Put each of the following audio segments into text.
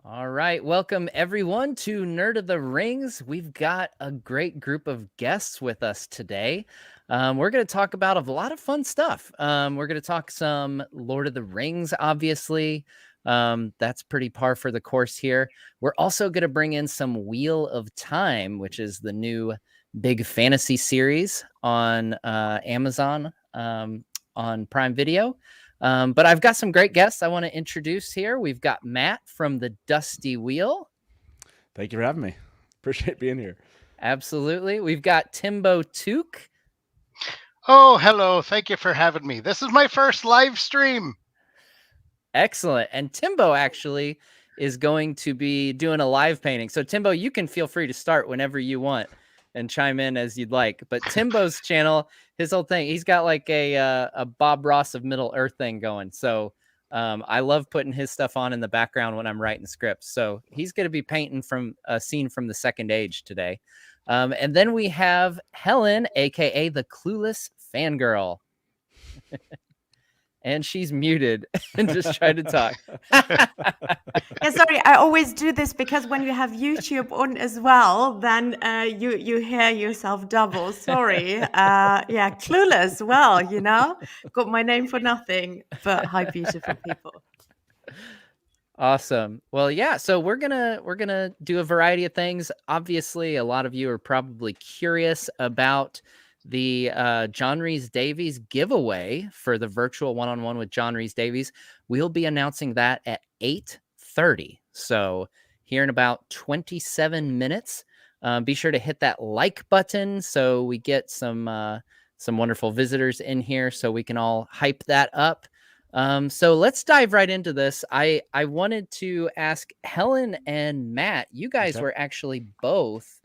All right, welcome everyone to Nerd of the Rings. We've got a great group of guests with us today. We're going to talk about a lot of fun stuff. We're going to talk some Lord of the Rings, obviously. That's pretty par for the course here. We're also going to bring in some Wheel of Time, which is the new big fantasy series on Amazon on Prime Video. But I've got some great guests I want to introduce here. We've got Matt from the Dusty Wheel. Thank you for having me. Appreciate being here. Absolutely. We've got Timbo Took. Oh, hello. Thank you for having me. This is my first live stream. Excellent. And Timbo actually is going to be doing a live painting. So Timbo, you can feel free to start whenever you want and chime in as you'd like. But Timbo's channel, his whole thing, he's got like a Bob Ross of Middle Earth thing going. So I love putting his stuff on in the background when I'm writing scripts. So he's going to be painting from a scene from the Second Age today. And then we have Helen, aka the Clueless Fangirl. And she's muted and just tried to talk. Yeah, sorry, I always do this because when you have YouTube on as well, then you hear yourself double. Sorry. Yeah, clueless. Well, got my name for nothing. But hi, beautiful people. Awesome. Well, yeah. So we're gonna do a variety of things. Obviously, a lot of you are probably curious about the John Rhys-Davies giveaway for the virtual one-on-one with John Rhys-Davies. We'll be announcing that at 8:30. So here in about 27 minutes. Be sure to hit that like button so we get some wonderful visitors in here so we can all hype that up. So let's dive right into this. I wanted to ask Helen and Matt, you guys were actually both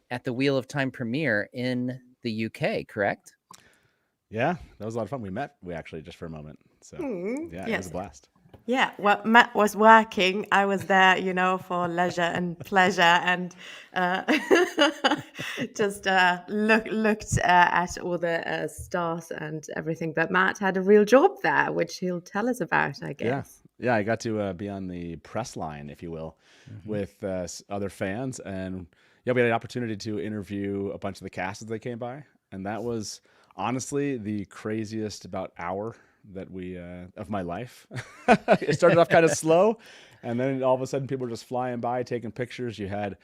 at the Wheel of Time premiere in the UK, correct? Yeah, that was a lot of fun. We actually just for a moment. So yeah, it was a blast. Yeah, well, Matt was working. I was there, for leisure and pleasure, and just looked at all the stars and everything. But Matt had a real job there, which he'll tell us about, I guess. Yeah, I got to be on the press line, if you will, with other fans, and we had an opportunity to interview a bunch of the cast as they came by, and that was honestly the craziest about hour that of my life. It started off kind of slow, and then all of a sudden people were just flying by taking pictures. You had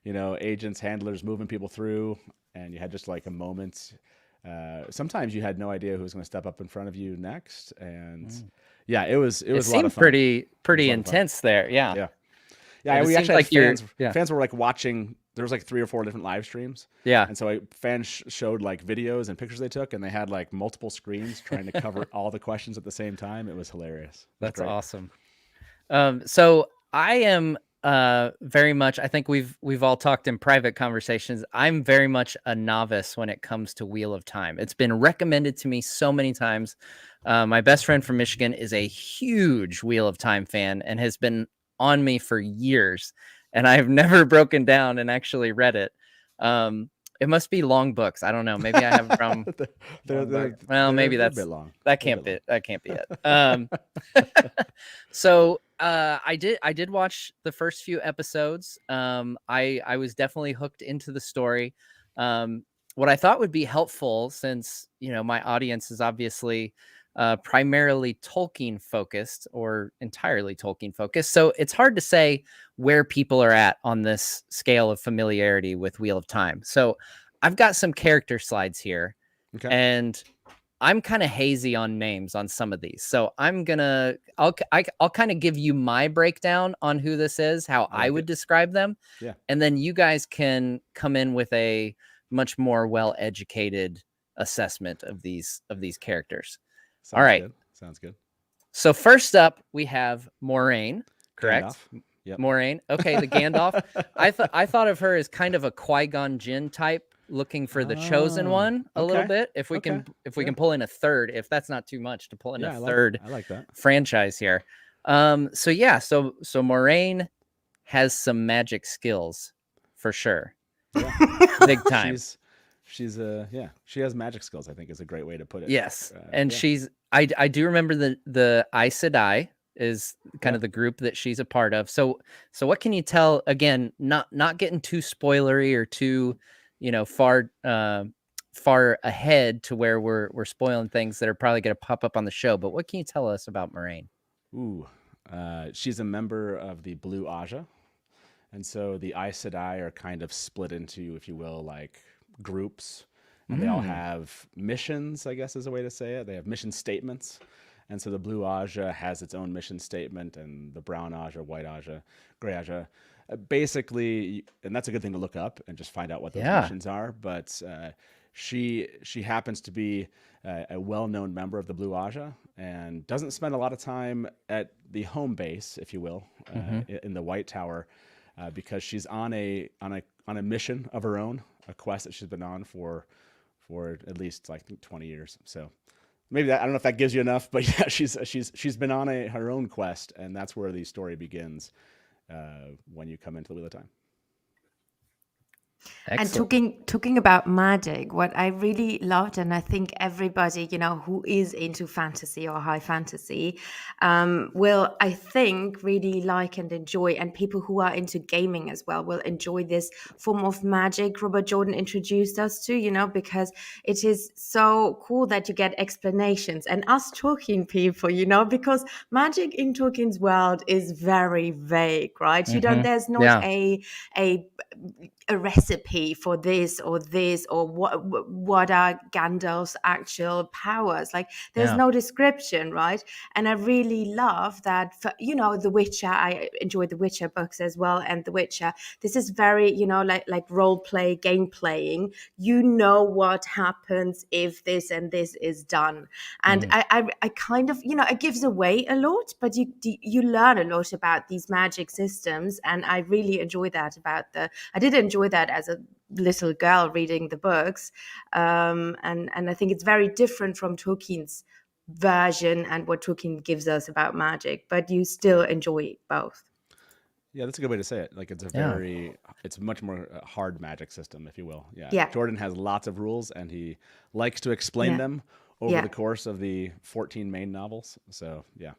agents, handlers moving people through, and you had just like a moment. Sometimes you had no idea who was going to step up in front of you next, and it was a lot of fun. pretty intense there. Yeah, we actually had fans were like watching. There was like 3 or 4 different live streams. Yeah. And so fans showed like videos and pictures they took, and they had like multiple screens trying to cover all the questions at the same time. It was hilarious. That's awesome. So I am very much, I think we've all talked in private conversations. I'm very much a novice when it comes to Wheel of Time. It's been recommended to me so many times. My best friend from Michigan is a huge Wheel of Time fan and has been on me for years. And I've never broken down and actually read it. It must be long books. I don't know. Maybe I have a problem. Well, maybe that's a bit long. That can't be it. So I did watch the first few episodes. I was definitely hooked into the story. What I thought would be helpful, since my audience is obviously primarily Tolkien focused or entirely Tolkien focused. So it's hard to say where people are at on this scale of familiarity with Wheel of Time. So I've got some character slides here, and I'm kind of hazy on names on some of these. So I'll kind of give you my breakdown on who this is, how I would describe them. Yeah. And then you guys can come in with a much more well-educated assessment of these characters. All right. Sounds good. So first up, we have Moraine, correct? Yep. Moraine. Okay, the Gandalf. I thought of her as kind of a Qui-Gon Jinn type, looking for the chosen one a little bit. If we can pull in a third, if that's not too much to pull in a third I like that franchise here. So Moraine has some magic skills for sure. Yeah. Big time. She's she has magic skills, I think is a great way to put it. Yes. And she's I do remember the Aes Sedai is kind of the group that she's a part of. So what can you tell, again, not getting too spoilery or too, far ahead to where we're spoiling things that are probably going to pop up on the show, but what can you tell us about Moraine? Ooh, she's a member of the Blue Aja. And so the Aes Sedai are kind of split into, if you will, like groups. And they all have missions, I guess is a way to say it. They have mission statements. And so the Blue Aja has its own mission statement, and the Brown Aja, White Aja, Gray Aja. Basically, and that's a good thing to look up and just find out what those missions are. But she happens to be a well-known member of the Blue Aja and doesn't spend a lot of time at the home base, if you will, in the White Tower, because she's on a mission of her own, a quest that she's been on for at least like 20 years. So maybe I don't know if that gives you enough, but yeah, she's been on her own quest, and that's where the story begins when you come into the Wheel of Time. Excellent. And talking about magic, what I really loved, and I think everybody, who is into fantasy or high fantasy, will, I think, really like and enjoy, and people who are into gaming as well will enjoy this form of magic Robert Jordan introduced us to, because it is so cool that you get explanations and us Tolkien people, because magic in Tolkien's world is very vague, right? There's not a recipe for this or what are Gandalf's actual powers. Like there's no description, right? And I really love that for, The Witcher. I enjoy the Witcher books as well, and The Witcher, this is very, like role play, game playing. What happens if this and this is done. And I kind of, it gives away a lot, but you learn a lot about these magic systems, and I really enjoy that I did enjoy that as a little girl reading the books, and I think it's very different from Tolkien's version and what Tolkien gives us about magic, but you still enjoy both. Yeah, that's a good way to say it. Like it's a much more hard magic system, if you will. Yeah. Jordan has lots of rules, and he likes to explain them over the course of the 14 main novels. So yeah.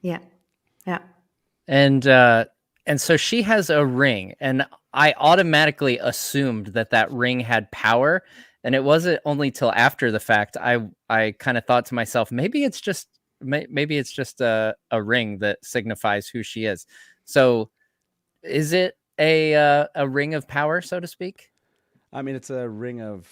And so she has a ring, and I automatically assumed that ring had power. And it wasn't only till after the fact I kind of thought to myself, maybe it's just a ring that signifies who she is. So is it a ring of power, so to speak? I mean, it's a ring of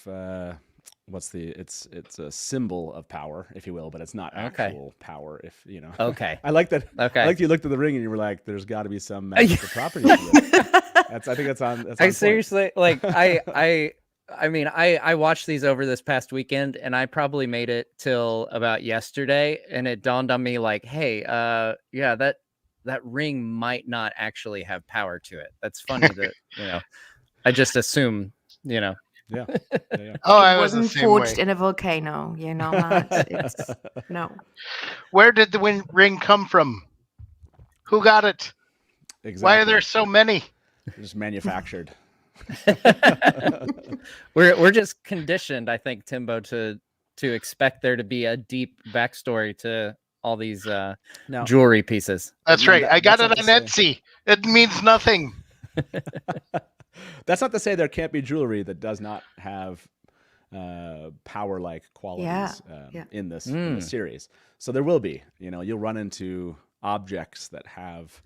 it's a symbol of power, if you will, but it's not actual power, if you know. Okay. I like that. Okay. I like you looked at the ring and you were like, there's got to be some magical property to it. I think that's on. That's I on seriously like I mean, I watched these over this past weekend, and I probably made it till about yesterday, and it dawned on me like, hey, that ring might not actually have power to it. That's funny that, I just assume, Yeah. Oh, I It was the wasn't same forged way. in a volcano, Matt. No. Where did the ring come from? Who got it? Exactly. Why are there so many? Just manufactured. we're just conditioned, I think, Timbo, to expect there to be a deep backstory to all these jewelry pieces. That's right. I got it on Etsy. It means nothing. That's not to say there can't be jewelry that does not have power-like qualities in this series. So there will be. You'll run into objects that have.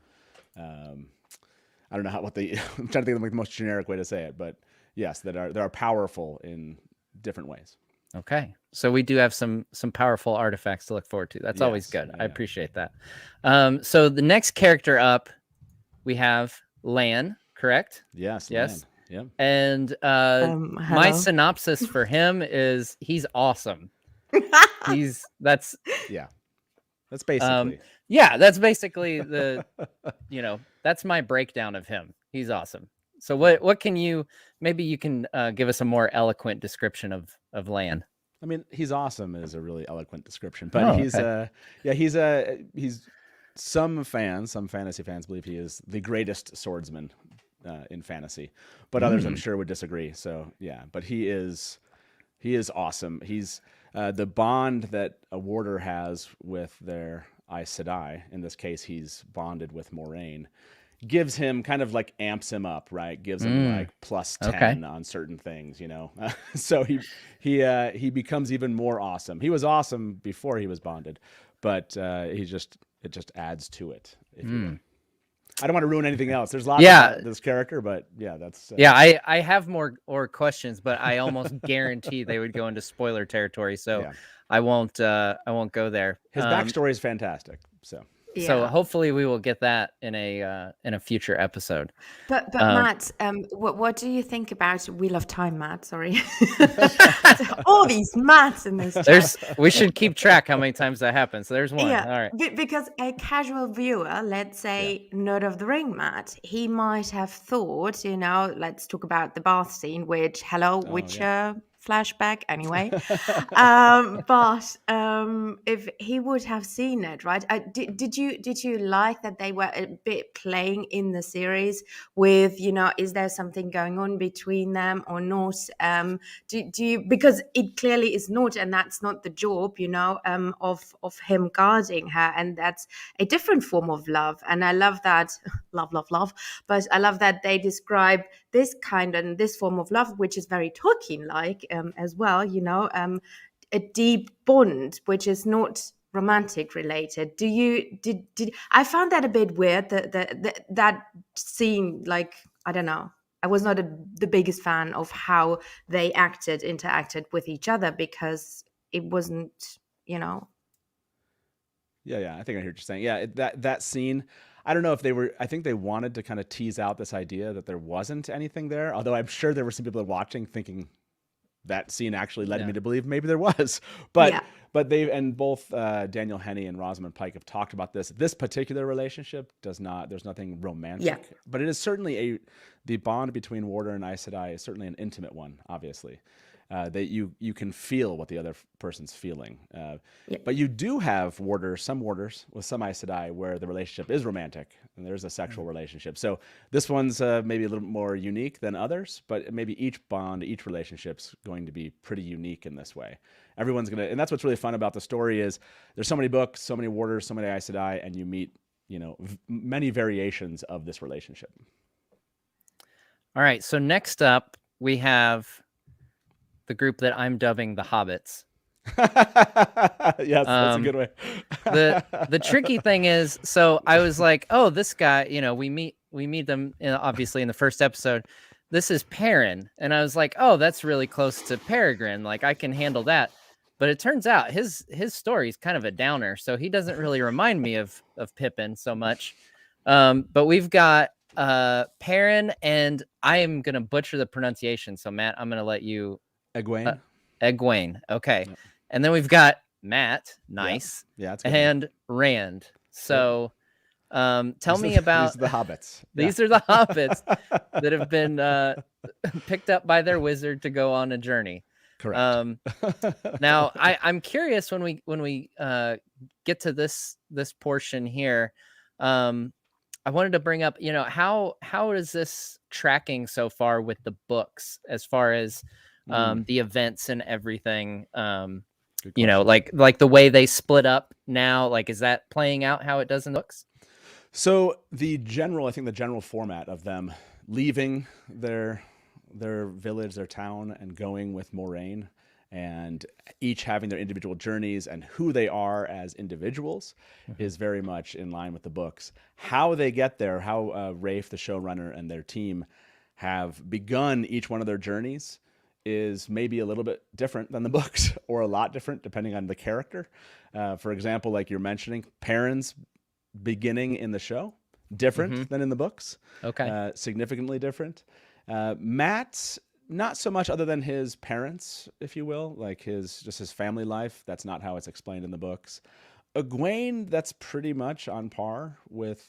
I don't know I'm trying to think of the most generic way to say it, but yes, that are powerful in different ways. Okay, so we do have some powerful artifacts to look forward to. That's always good. I appreciate that. So the next character up, we have Lan, correct? Yes. Yes. Yeah. And my synopsis for him is he's awesome. That's basically. that's basically the that's my breakdown of him. He's awesome. So what can you can give us a more eloquent description of Lan? I mean, he's awesome is a really eloquent description, but he's some fantasy fans believe he is the greatest swordsman in fantasy, but others I'm sure would disagree. So but he is awesome. He's the bond that a warder has with their Aes Sedai, in this case, he's bonded with Moraine, gives him kind of like amps him up, right? Gives him like plus 10 on certain things, so he becomes even more awesome. He was awesome before he was bonded, but it just adds to it, if you will. I don't want to ruin anything else. There's lots about this character, but that's I have more questions, but I almost guarantee they would go into spoiler territory, so I won't go there. His backstory is fantastic, so hopefully we will get that in a future episode. But Matt, what do you think about Wheel of Time, Matt? Sorry, all these Matts in this chat. We should keep track how many times that happens. So there's one. Yeah, all right. Because a casual viewer, let's say Nerd of the Ring Matt, he might have thought, let's talk about the bath scene, which Witcher flashback anyway. But if he would have seen it, right? Did you like that they were a bit playing in the series with, is there something going on between them or not? Do you, because it clearly is not, and that's not the job, of him guarding her, and that's a different form of love. And I love that love, but I love that they describe this kind and this form of love, which is very Tolkien-like as well, a deep bond, which is not romantic related. Did I found that a bit weird, that scene, like, I don't know. I was not the biggest fan of how they interacted with each other, because it wasn't, Yeah, I think I hear what you're saying. Yeah, that scene, I don't know if I think they wanted to kind of tease out this idea that there wasn't anything there, although I'm sure there were some people watching thinking that scene actually led me to believe maybe there was. But both Daniel Henney and Rosamund Pike have talked about this. This particular relationship there's nothing romantic, but it is certainly the bond between Warder and Aes Sedai is certainly an intimate one, obviously. That you can feel what the other person's feeling. But you do have some warders with some Aes Sedai where the relationship is romantic and there's a sexual relationship. So this one's maybe a little more unique than others, but maybe each relationship's going to be pretty unique in this way. Everyone's going to, and that's what's really fun about the story is there's so many books, so many warders, so many Aes Sedai, and you meet, many variations of this relationship. All right. So next up we have the group that I'm dubbing the Hobbits. Yes, that's a good way. The tricky thing is, so I was like, oh, this guy, we meet them obviously in the first episode. This is Perrin, and I was like, oh, that's really close to Peregrine. Like, I can handle that. But it turns out his story is kind of a downer, so he doesn't really remind me of Pippin so much. But we've got Perrin, and I am gonna butcher the pronunciation. So Matt, I'm gonna let you. Egwene. Okay. Yep. And then we've got Matt. Nice. Yeah. And Rand. So tell me about these are the hobbits. These are the hobbits that have been picked up by their wizard to go on a journey. Correct. Now I'm curious when we get to this portion here. I wanted to bring up, how is this tracking so far with the books as far as the events and everything, like the way they split up now, like, is that playing out how it does in the books? So I think the general format of them leaving their village, their town, and going with Moraine, and each having their individual journeys and who they are as individuals is very much in line with the books. How they get there, how Rafe, the showrunner, and their team have begun each one of their journeys is maybe a little bit different than the books, or a lot different depending on the character. For example, like you're mentioning, Perrin's beginning in the show, different than in the books. Okay. Significantly different. Matt's not so much, other than his parents, if you will, like his family life. That's not how it's explained in the books. Egwene, that's pretty much on par with,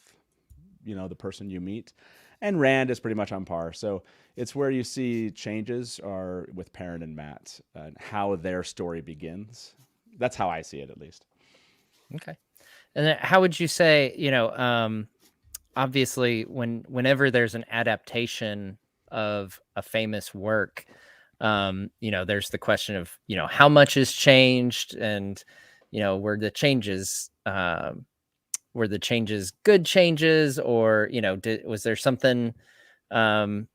the person you meet. And Rand is pretty much on par. So it's where you see changes are with Perrin and Matt and how their story begins. That's how I see it, at least. Okay. And then how would you say, obviously whenever there's an adaptation of a famous work, there's the question of, how much has changed, and, were the changes were the changes good changes, or was there something that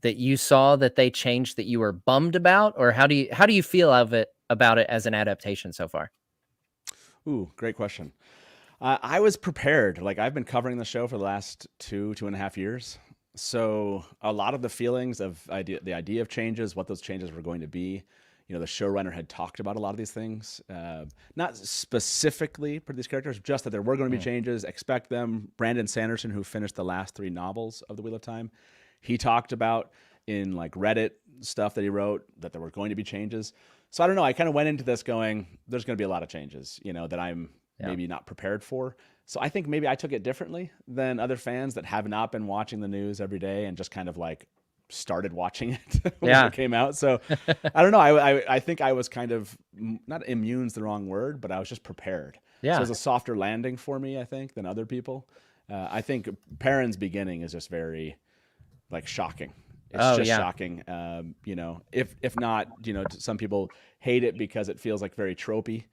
you saw that they changed that you were bummed about, or how do you feel about it as an adaptation so far? Ooh, great question. I was prepared. Like, I've been covering the show for the last 2.5 years. So a lot of the feelings of the idea of changes, what those changes were going to be, the showrunner had talked about a lot of these things, not specifically for these characters, just that there were going to be changes. Expect them. Brandon Sanderson, who finished the last 3 novels of the Wheel of Time, he talked about in like Reddit stuff that he wrote that there were going to be changes. So I don't know. I kind of went into this going, there's going to be a lot of changes, that I'm maybe not prepared for. So I think maybe I took it differently than other fans that have not been watching the news every day and just kind of like started watching it when it came out. So I don't know. I think I was kind of, not immune's the wrong word, but I was just prepared. Yeah. So it was a softer landing for me, I think, than other people. I think Perrin's beginning is just very like shocking. It's shocking. If not, some people hate it because it feels like very tropey.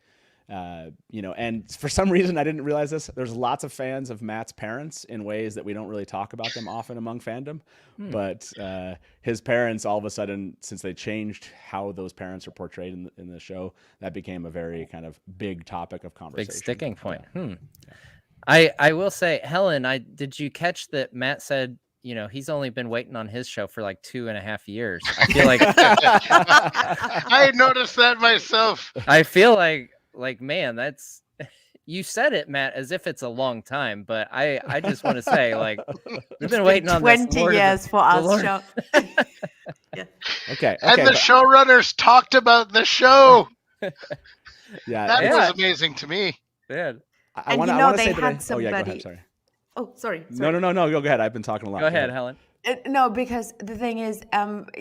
And for some reason, I didn't realize this. There's lots of fans of Matt's parents in ways that we don't really talk about them often among fandom. But his parents, all of a sudden, since they changed how those parents are portrayed in the show, that became a very kind of big topic of conversation. Big sticking point. Yeah. I will say, Helen, did you catch that Matt said, he's only been waiting on his show for like 2.5 years? I feel like I noticed that myself. I feel like, man, that's, you said it, Matt, as if it's a long time, but I just want to say, like, we've been waiting on 20 years for our show. Yeah. Okay. And the showrunners talked about the show. Yeah. That was amazing to me. Man. I want to say that somebody. Oh, yeah, go ahead. Sorry. Oh, sorry. No. Go ahead. I've been talking a lot. Go ahead, Helen. No, because the thing is,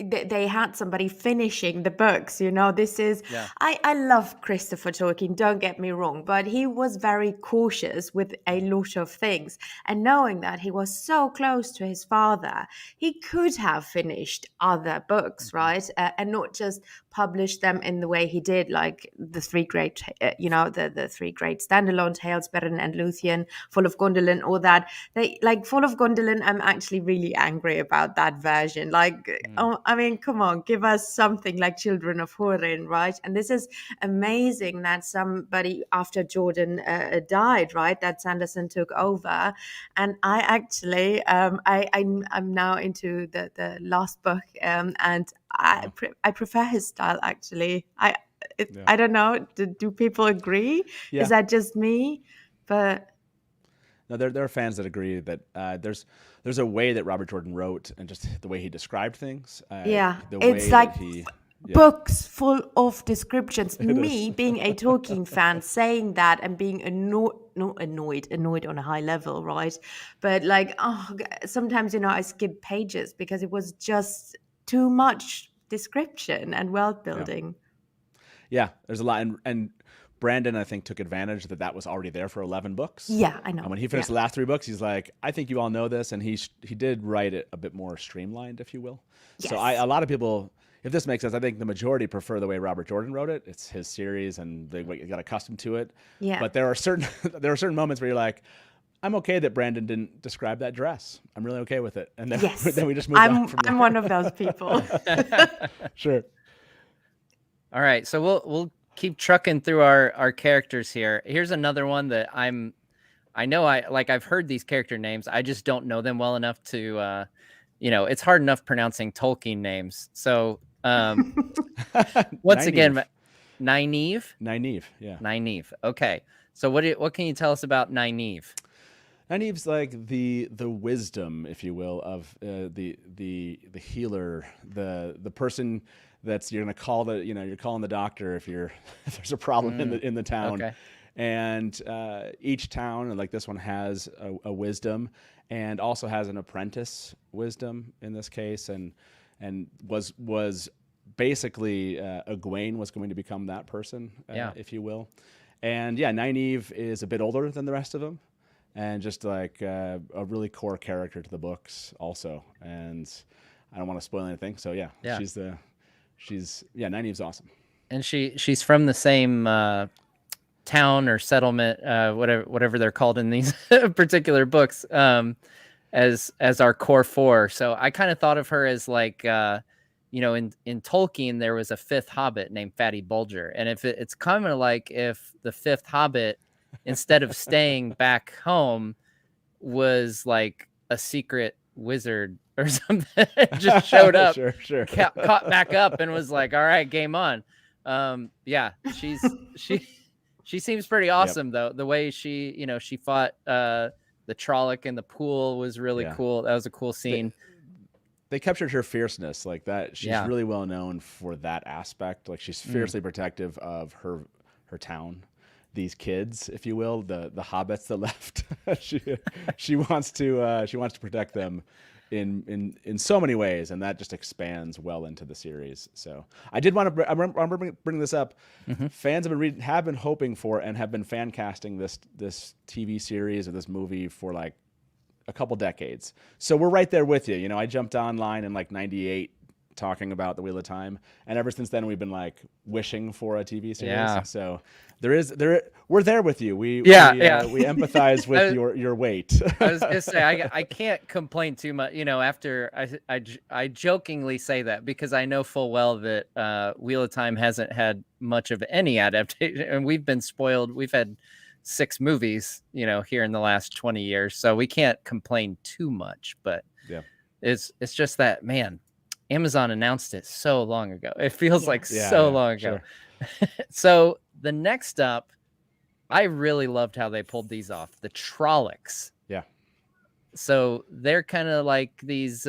they had somebody finishing the books. This is. Yeah. I love Christopher Tolkien. Don't get me wrong, but he was very cautious with a lot of things, and knowing that he was so close to his father, he could have finished other books, right, and not just published them in the way he did, like the 3 great, the 3 great standalone tales, Beren and Luthien, Fall of Gondolin, all that. They like Fall of Gondolin. I'm actually really angry about that version. I mean, come on, give us something like Children of Hurin, right? And this is amazing that somebody after Jordan died, right, that Sanderson took over. And I actually I'm now into the last book, and I prefer his style, actually. I don't know, do people agree? Is that just me? But no, there are fans that agree that there's a way that Robert Jordan wrote, and just the way he described things. It's like books full of descriptions. Me being a Tolkien fan, saying that and being annoyed on a high level, right? But like, sometimes I skip pages because it was just too much description and world building. Yeah, there's a lot, and Brandon, I think, took advantage that was already there for 11 books. Yeah, I know. And when he finished the last 3 books, he's like, I think you all know this, and he did write it a bit more streamlined, if you will. Yes. So a lot of people, if this makes sense, I think the majority prefer the way Robert Jordan wrote it. It's his series, and they got accustomed to it. Yeah. But there are certain moments where you're like, I'm okay that Brandon didn't describe that dress. I'm really okay with it. And then, then we just move on from there. I'm one of those people. Sure. All right, so we'll keep trucking through our characters here. Here's another one that I've heard these character names. I just don't know them well enough to, it's hard enough pronouncing Tolkien names. So once again, Nynaeve. Nynaeve, yeah. Nynaeve. Okay. So what can you tell us about Nynaeve? Nynaeve's like the wisdom, if you will, of the healer, the person that's you're gonna call you're calling the doctor if there's a problem in the town. Okay. And each town, like this one, has a wisdom, and also has an apprentice wisdom in this case, and was basically Egwene was going to become that person, if you will. And Nynaeve is a bit older than the rest of them, and just like a really core character to the books also. And I don't want to spoil anything, so Nynaeve's awesome. And she's from the same town or settlement, whatever they're called in these particular books, as our core four. So I kind of thought of her as like, in Tolkien there was a fifth Hobbit named Fatty Bulger, and if it's kind of like if the fifth Hobbit, instead of staying back home, was like a secret wizard or something, just showed up, sure. caught back up, and was like, "All right, game on." Yeah, she seems pretty awesome though. The way she fought the Trolloc in the pool was really cool. That was a cool scene. They captured her fierceness like that. She's really well known for that aspect. Like she's fiercely protective of her town, these kids, if you will, the hobbits that left. she wants to protect them in so many ways, and that just expands well into the series. So I did want to bring this up. Fans have been hoping for and have been fan casting this TV series or this movie for like a couple decades. So we're right there with you. I jumped online in like 98 talking about the Wheel of Time, and ever since then we've been like wishing for a TV series. Yeah. So we're there with you. We empathize with your weight. I was gonna say I can't complain too much. After I jokingly say that because I know full well that Wheel of Time hasn't had much of any adaptation, and we've been spoiled. We've had 6 movies, here in the last 20 years, so we can't complain too much. But it's just that, man, Amazon announced it so long ago. It feels like so long ago. Sure. So the next up, I really loved how they pulled these off. The Trollocs. Yeah. So they're kind of like these,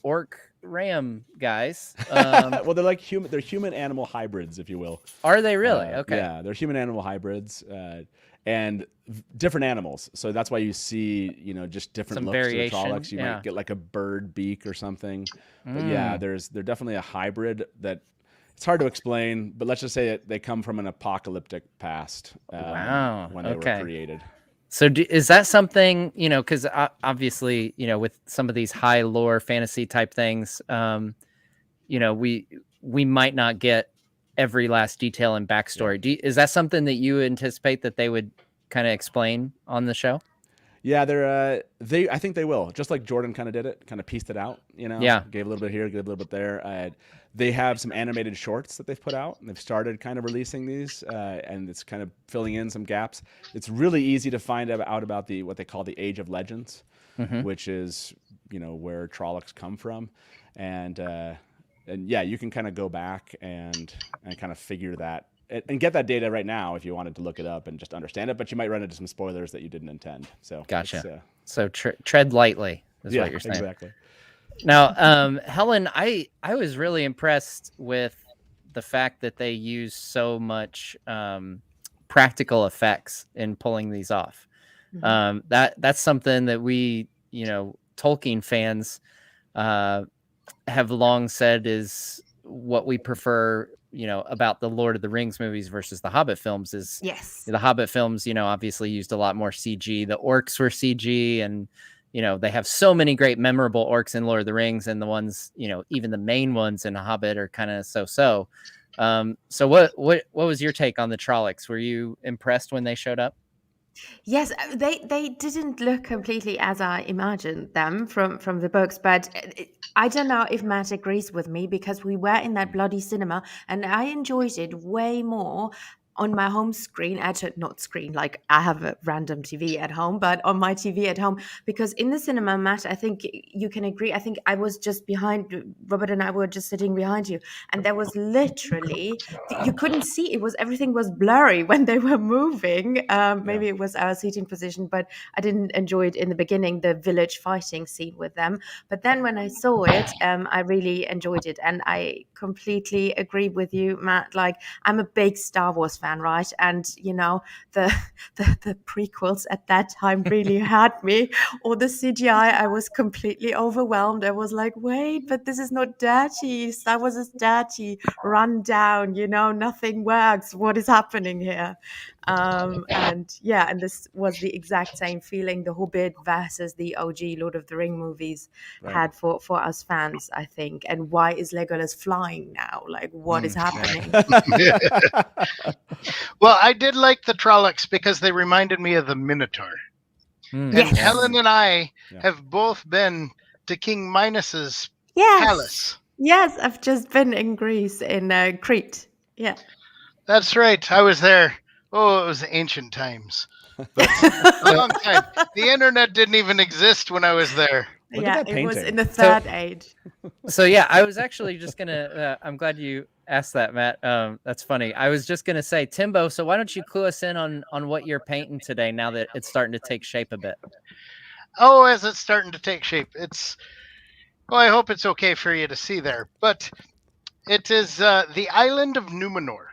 orc ram guys. Well, they're like human. They're human animal hybrids, if you will. Are they really? Okay. Yeah, they're human animal hybrids. And different animals, so that's why you see just different some looks variation. To the Trollocs. You might get like a bird beak or something, but they're definitely a hybrid that it's hard to explain. But let's just say they come from an apocalyptic past. When they were created. So is that something, because obviously, with some of these high lore fantasy type things, we might not get every last detail and backstory. Is that something that you anticipate that they would kind of explain on the show? Yeah, I think they will, just like Jordan kind of did it, kind of pieced it out, gave a little bit here, gave a little bit there. They have some animated shorts that they've put out, and they've started kind of releasing these, and it's kind of filling in some gaps. It's really easy to find out about what they call the Age of Legends, which is, where Trollocs come from. And you can kind of go back and kind of figure that and get that data right now if you wanted to look it up and just understand it, but you might run into some spoilers that you didn't intend. So gotcha. So tread lightly is what you're saying. Exactly. Now, Helen, I was really impressed with the fact that they use so much practical effects in pulling these off. That's something that we, Tolkien fans have long said is what we prefer, about the Lord of the Rings movies versus the Hobbit films is the Hobbit films, obviously used a lot more CG. The orcs were CG, and, they have so many great memorable orcs in Lord of the Rings, and the ones, even the main ones in Hobbit are kind of so-so. So what was your take on the Trollocs? Were you impressed when they showed up? Yes, they didn't look completely as I imagined them from the books, but I don't know if Matt agrees with me because we were in that bloody cinema and I enjoyed it way more on my home screen, not screen, like I have a random TV at home, but on my TV at home, because in the cinema, Matt, I think you can agree. I think I was just behind, Robert and I were just sitting behind you. And there was literally, you couldn't see, everything was blurry when they were moving. Maybe it was our seating position, but I didn't enjoy it in the beginning, the village fighting scene with them. But then when I saw it, I really enjoyed it. And I completely agree with you, Matt. Like, I'm a big Star Wars fan, right? And the prequels at that time really had me, or the CGI. I was completely overwhelmed. I was like, wait, but this is not dirty. Star Wars is dirty, run down. Nothing works. What is happening here? And yeah, and this was the exact same feeling the Hobbit versus the OG Lord of the Ring movies had for us fans, I think. And why is Legolas flying now? Like, what is happening? Well, I did like the Trollocs because they reminded me of the Minotaur. And Yes. Helen and I have both been to King Minos's Yes. palace. Yes, I've just been in Greece, in Crete. Yeah. That's right. I was there. Oh, it was ancient times. But a long time. The internet didn't even exist when I was there. Look at that it was painting. in the third age. So yeah, I was actually just gonna. I'm glad you asked that, Matt. That's funny. I was just gonna say, Timbo. So why don't you clue us in on what you're painting today? Now that it's starting to take shape a bit. Oh, as it's starting to take shape, it's. Well, I hope it's okay for you to see there, but it is the island of Numenor.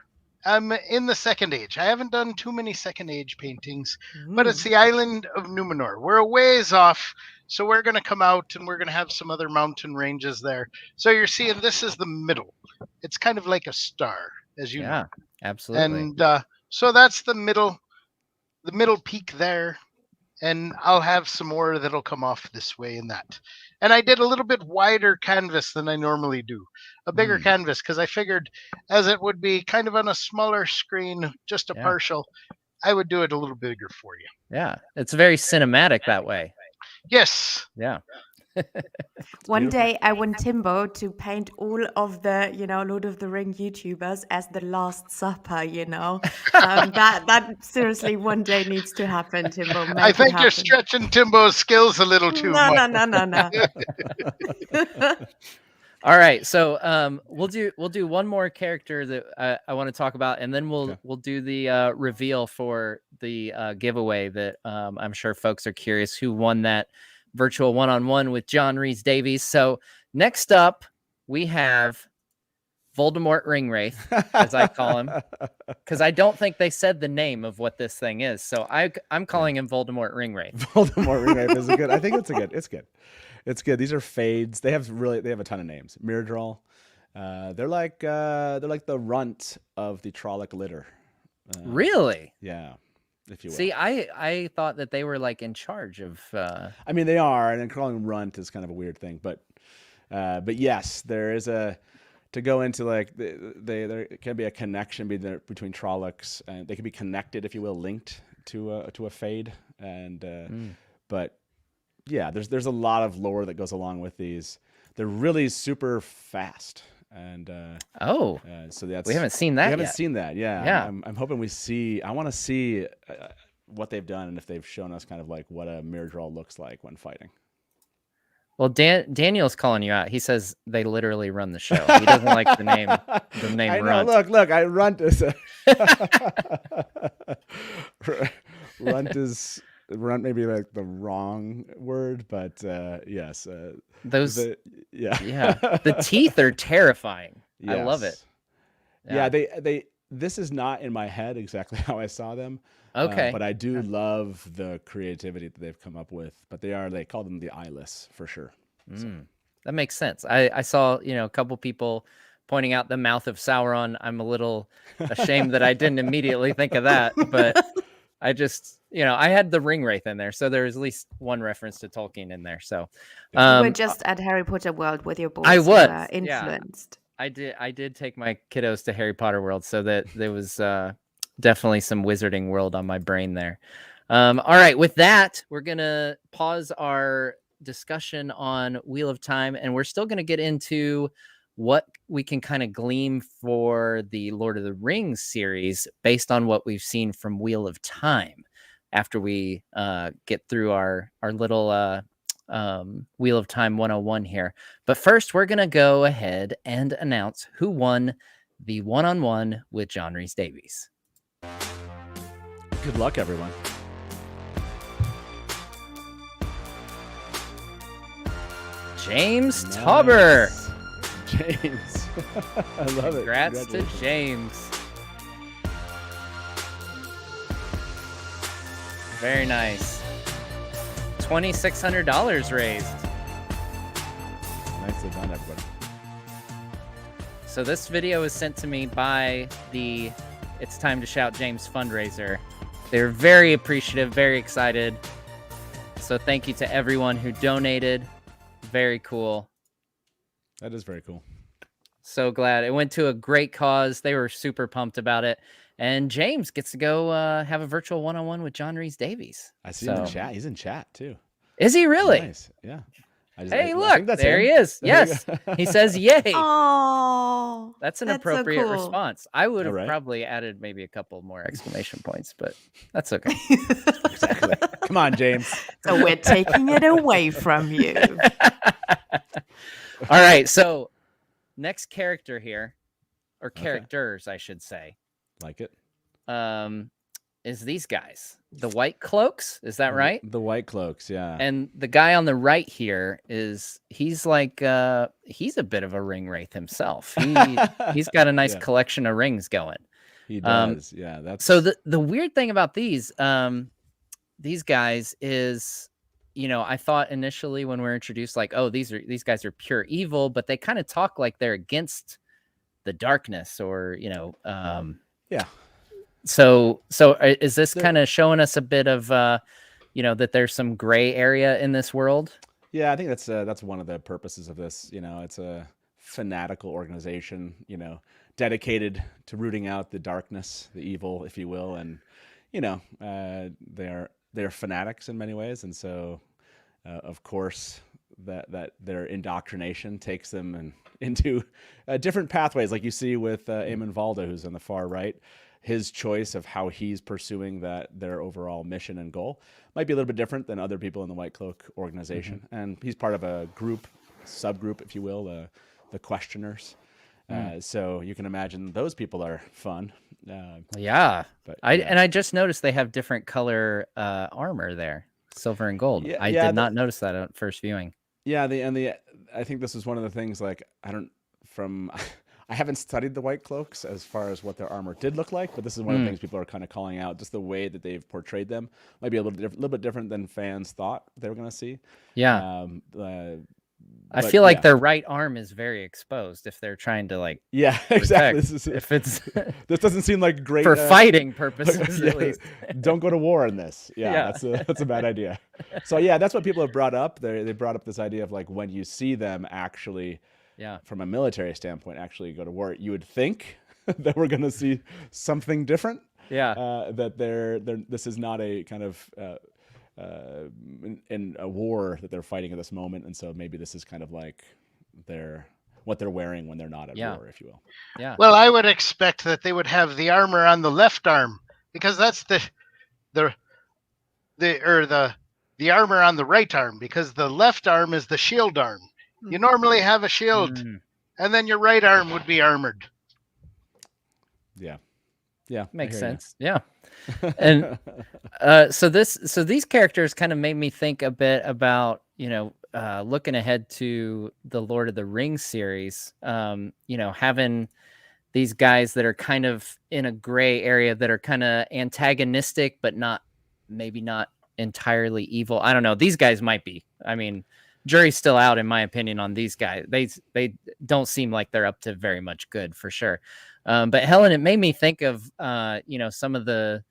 I'm in the Second Age. I haven't done too many Second Age paintings, but it's the island of Numenor. We're a ways off, so we're going to come out and we're going to have some other mountain ranges there. So you're seeing this is the middle. It's kind of like a star, as you know. Yeah, absolutely. And so that's the middle peak there. And I'll have some more that'll come off this way and that. And I did a little bit wider canvas than I normally do. A bigger canvas, because I figured as it would be kind of on a smaller screen, just a partial, I would do it a little bigger for you. Yeah, it's very cinematic that way. Yes. Yeah. One day I want Timbo to paint all of the, Lord of the Ring YouTubers as the Last Supper, that seriously one day needs to happen, Timbo. Make I think it you're happen. stretching Timbo's skills a little too much. No. All right, so we'll do one more character that I want to talk about, and then we'll do the reveal for the giveaway that I'm sure folks are curious who won that virtual one-on-one with John Rhys-Davies. So next up, we have Voldemort Ringwraith, as I call him, because I don't think they said the name of what this thing is. So I'm calling him Voldemort Ringwraith. Voldemort Ringwraith is good. I think it's good. It's good. These are fades. They have a ton of names. Myrddraal. They're like the runt of the Trolloc litter. Really? Yeah. If you will. See, I thought that they were like in charge of. I mean, they are, and then calling them runt is kind of a weird thing, but yes, there is to go into like there can be a connection between Trollocs, and they can be connected, if you will, linked to a fade, and but yeah, there's a lot of lore that goes along with these. They're really super fast. And so we haven't seen that. We haven't seen that. Yeah. Yeah. I'm hoping we see. I want to see what they've done and if they've shown us kind of like what a Myrddraal looks like when fighting. Well, Daniel's calling you out. He says they literally run the show. He doesn't like the name. The name I know. Runt. Look. I runt is runt may be like the wrong word, but yes. The teeth are terrifying. Yes. I love it. Yeah, they this is not in my head exactly how I saw them. Okay. But I do love the creativity that they've come up with. But they call them the eyeless for sure. So. That makes sense. I saw, a couple people pointing out the mouth of Sauron. I'm a little ashamed that I didn't immediately think of that, but I just, I had the Ringwraith in there, so there's at least one reference to Tolkien in there. So you were just at Harry Potter World with your boys. I was influenced. Yeah. I did take my kiddos to Harry Potter World, so that there was definitely some Wizarding World on my brain there. All right, with that, we're gonna pause our discussion on Wheel of Time, and we're still gonna get into what we can kind of glean for the Lord of the Rings series based on what we've seen from Wheel of Time after we get through our little Wheel of Time 101 here. But first, we're going to go ahead and announce who won the one-on-one with John Rhys-Davies. Good luck, everyone. James Tauber. James. I love it. Congrats to James. Very nice. $2,600 raised. Nicely done, everybody. So this video was sent to me by it's time to shout James fundraiser. They're very appreciative, very excited. So thank you to everyone who donated. Very cool. That is very cool. So glad. It went to a great cause. They were super pumped about it. And James gets to go have a virtual one-on-one with John Rhys-Davies. I see him in chat. He's in chat too. Is he really? Nice. Yeah. Hey, look, there he is. Yes. He says, yay. Oh, That's an so appropriate cool. response. I would have All right. probably added maybe a couple more exclamation points, but that's okay. Exactly. Come on, James. So we're taking it away from you. All right. So next character here, or characters, I should say, Like it. is these guys. The White Cloaks. Is that right? The White Cloaks, yeah. And the guy on the right here he's like he's a bit of a ring wraith himself. He's got a nice collection of rings going. He does. Yeah, that's so the weird thing about these guys is, you know, I thought initially when we were introduced, like, oh, these guys are pure evil, but they kind of talk like they're against the darkness, or, you know, yeah. So is this kind of showing us a bit of, you know, that there's some gray area in this world? Yeah, I think that's one of the purposes of this. You know, it's a fanatical organization, you know, dedicated to rooting out the darkness, the evil, if you will, and you know, they're fanatics in many ways, and so of course that their indoctrination takes them into different pathways, like you see with Eamon Valda, who's on the far right. His choice of how he's pursuing their overall mission and goal might be a little bit different than other people in the White Cloak organization. And he's part of a subgroup, if you will, the Questioners. So you can imagine those people are fun. Yeah. But I just noticed they have different color armor there, silver and gold. Yeah, I did not notice that at first viewing. Yeah, I think this is one of the things, like, I haven't studied the White Cloaks as far as what their armor did look like, but this is one of the things people are kind of calling out. Just the way that they've portrayed them might be a little bit different than fans thought they were going to see. Yeah. I feel like their right arm is very exposed if they're trying to, like, yeah, exactly. This doesn't seem like great for fighting purposes, at least. Don't go to war in this. Yeah. That's a bad idea. So yeah, that's what people have brought up. They brought up this idea of, like, when you see them actually, from a military standpoint, actually go to war, you would think that we're going to see something different. Yeah. That this is not a kind of in a war that they're fighting at this moment, and so maybe this is kind of like what they're wearing when they're not at war, if you will. Yeah. Well, I would expect that they would have the armor on the left arm, because that's the armor on the right arm, because the left arm is the shield arm. You normally have a shield, and then your right arm would be armored. Yeah. Makes sense. Yeah. And so these characters kind of made me think a bit about, you know, looking ahead to the Lord of the Rings series, you know, having these guys that are kind of in a gray area, that are kind of antagonistic, but maybe not entirely evil. I don't know. These guys might be. I mean, jury's still out, in my opinion, on these guys. They don't seem like they're up to very much good, for sure. But Helen, it made me think of, you know, some of the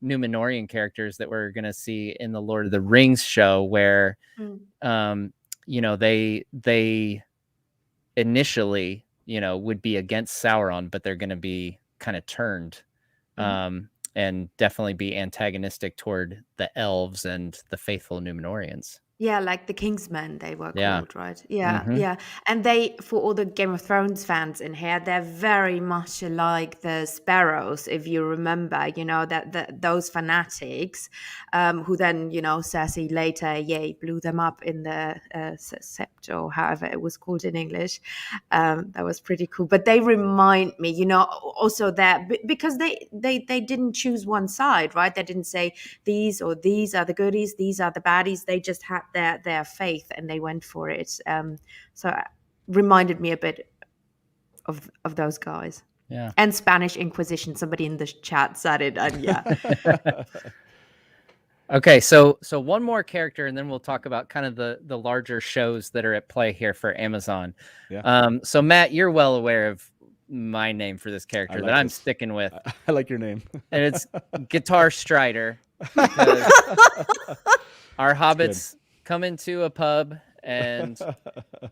Númenórean characters that we're going to see in the Lord of the Rings show, where, you know, they initially, you know, would be against Sauron, but they're going to be kind of turned, and definitely be antagonistic toward the elves and the faithful Númenóreans. Yeah, like the Kingsmen, they were Yeah. called, right? Yeah. And they, for all the Game of Thrones fans in here, they're very much like the Sparrows, if you remember, you know, that those fanatics, who then, you know, Cersei later, blew them up in the Sept, or however it was called in English. That was pretty cool. But they remind me, you know, also that, because they didn't choose one side, right? They didn't say these are the goodies, these are the baddies. They just had their faith, and they went for it. So it reminded me a bit of those guys. Yeah. And Spanish Inquisition. Somebody in the chat said it, and yeah. Okay, so one more character, and then we'll talk about kind of the larger shows that are at play here for Amazon. Yeah. So Matt, you're well aware of my name for this character like that I'm this. sticking with, I like your name. and it's Guitar Strider. Because our hobbits come into a pub and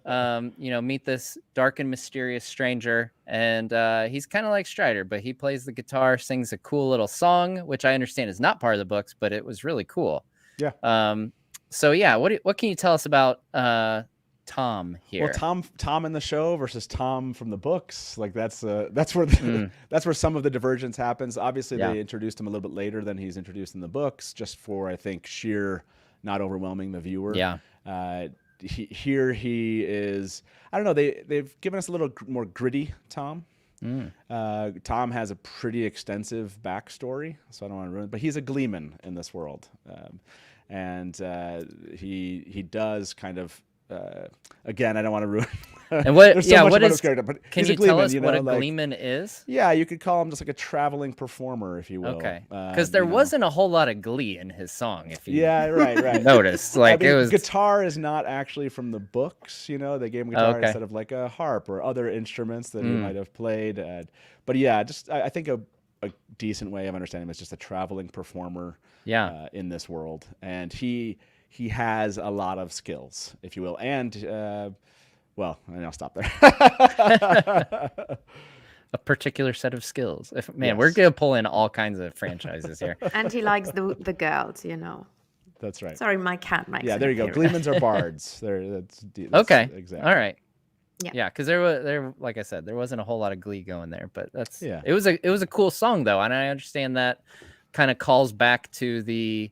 meet this dark and mysterious stranger, and he's kind of like Strider, but he plays the guitar, sings a cool little song, which I understand is not part of the books, but it was really cool. Yeah. So yeah, what can you tell us about Tom here? Well, Tom in the show versus Tom from the books, like that's where that's where some of the divergence happens. Obviously, they introduced him a little bit later than he's introduced in the books, just for, I think, sheer not overwhelming the viewer. Yeah. He is. I don't know. They've given us a little more gritty Tom. Tom has a pretty extensive backstory, so I don't want to ruin it, but he's a gleeman in this world, and he does kind of. Again, I don't want to ruin. And what? There's Yeah, so much what about is? his character, but Can he's a you tell gleeman, us what a like, gleeman is? Yeah, you could call him just like a traveling performer, if you will. Okay, because there wasn't a whole lot of glee in his song. If you right. noticed, like, it was guitar is not actually from the books. They gave him guitar instead of like a harp or other instruments that he might have played. But yeah, just I think a decent way of understanding him is just a traveling performer. Yeah. In this world, and he has a lot of skills, if you will, and well, I'll stop there. A particular set of skills. We're gonna pull in all kinds of franchises here. And he likes the girls, That's right. Sorry, my cat makes. Yeah, there you go. Gleemans are bards. That's okay. Exactly. All right. Yeah, because there, like I said, there wasn't a whole lot of glee going there, but it was a cool song though, and I understand that kind of calls back to the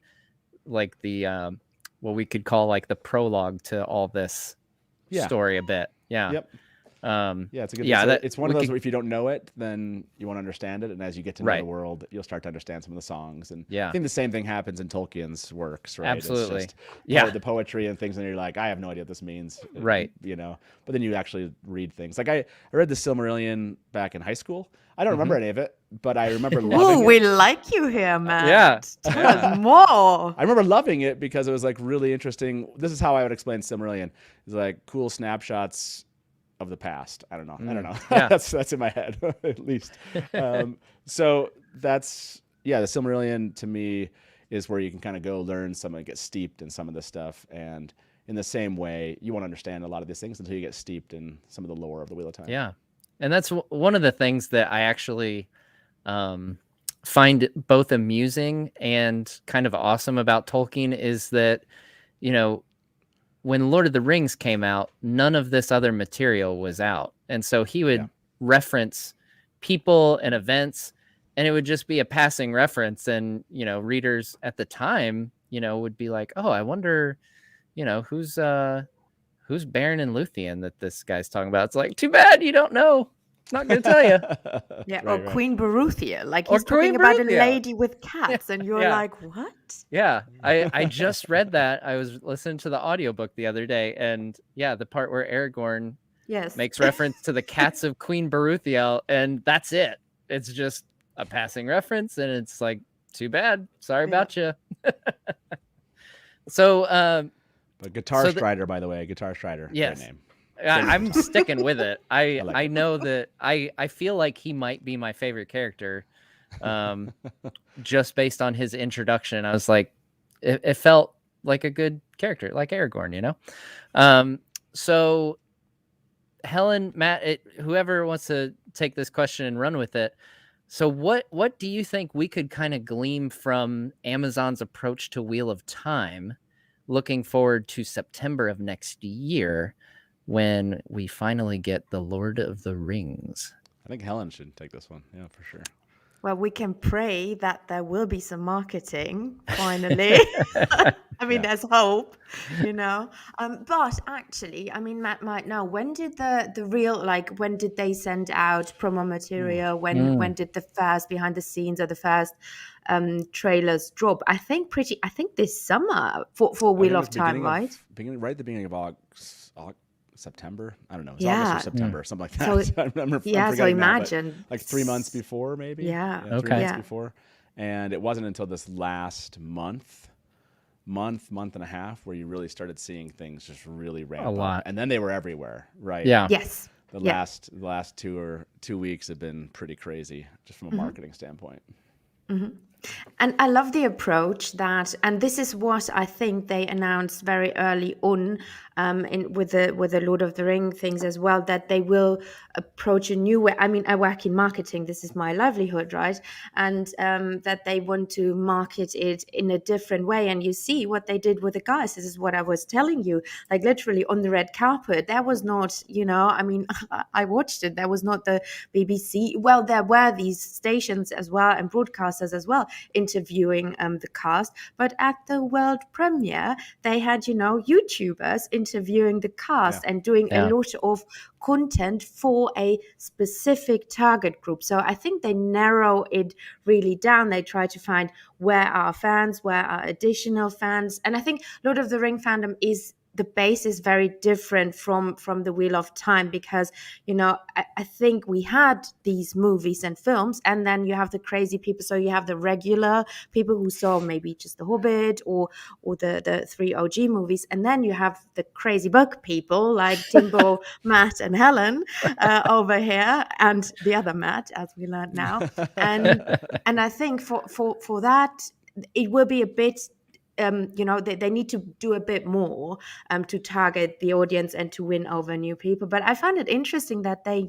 what we could call like the prologue to all this story a bit. Yeah. Yep. It's a good. It's one of those where if you don't know it, then you won't understand it, and as you get to know the world, you'll start to understand some of the songs. And I think the same thing happens in Tolkien's works, right? Absolutely. It's just, the poetry and things, and you're like, I have no idea what this means, right? But then you actually read things. Like I read the Silmarillion back in high school. I don't remember any of it, but I remember loving it. We like you here, man. Yeah. Tell us more. I remember loving it because it was like really interesting. This is how I would explain Silmarillion. It's like cool snapshots of the past. I don't know. Yeah. that's in my head at least. So that's the Silmarillion to me is where you can kind of go learn some and get steeped in some of this stuff. And in the same way, you won't understand a lot of these things until you get steeped in some of the lore of the Wheel of Time. Yeah. And that's one of the things that I actually find both amusing and kind of awesome about Tolkien is that, when Lord of the Rings came out, none of this other material was out. And so he would reference people and events, and it would just be a passing reference. And, readers at the time, would be like, oh, I wonder, who's Beren and Luthien that this guy's talking about? It's like, too bad you don't know. It's not going to tell you. Yeah, right. Queen Baruthia. Like he's talking about a lady with cats, and you're like, what? Yeah, I just read that. I was listening to the audiobook the other day, and the part where Aragorn makes reference to the cats of Queen Baruthia, and that's it. It's just a passing reference, and it's like, too bad. Sorry about you. So, but Guitar Strider, by the way, Guitar Strider. Yes. Great name. I'm sticking with it. I know that I feel like he might be my favorite character, just based on his introduction. I was like, it felt like a good character, like Aragorn, So Helen, Matt, whoever wants to take this question and run with it. So what do you think we could kind of glean from Amazon's approach to Wheel of Time, looking forward to September of next year, when we finally get the Lord of the Rings? I think Helen should take this one. Yeah, for sure. Well, we can pray that there will be some marketing finally. I mean, there's hope, But actually, I mean, Matt might know, when did the real, when did they send out promo material? When did the first behind the scenes or the first trailers drop? I think this summer for Wheel of Time, right? Right at the beginning of August. September, I don't know. It's August or September, something like that. So imagine like 3 months before, maybe. 3 months before, and it wasn't until this last month and a half where you really started seeing things just really ramp up. And then they were everywhere, right? Yeah. Yes. the Yeah. last 2 weeks have been pretty crazy just from a marketing standpoint. And I love the approach that, and this is what I think they announced very early on, with the Lord of the Ring things as well, that they will approach a new way. I mean, I work in marketing; this is my livelihood, right? And that they want to market it in a different way. And you see what they did with the guys. This is what I was telling you, like literally on the red carpet. That was not, I mean, I watched it. That was not the BBC. Well, there were these stations as well and broadcasters as well interviewing the cast, but at the world premiere they had YouTubers interviewing the cast and doing a lot of content for a specific target group. So I think they narrow it really down. They try to find where are fans, where are additional fans, and I think Lord of the Ring fandom is the base is very different from the Wheel of Time, because I think we had these movies and films, and then you have the crazy people. So you have the regular people who saw maybe just the Hobbit or the 3 OG movies, and then you have the crazy book people like Timbo, Matt, and Helen over here, and the other Matt, as we learned now. And I think for that it will be a bit. They need to do a bit more to target the audience and to win over new people. But I find it interesting that they,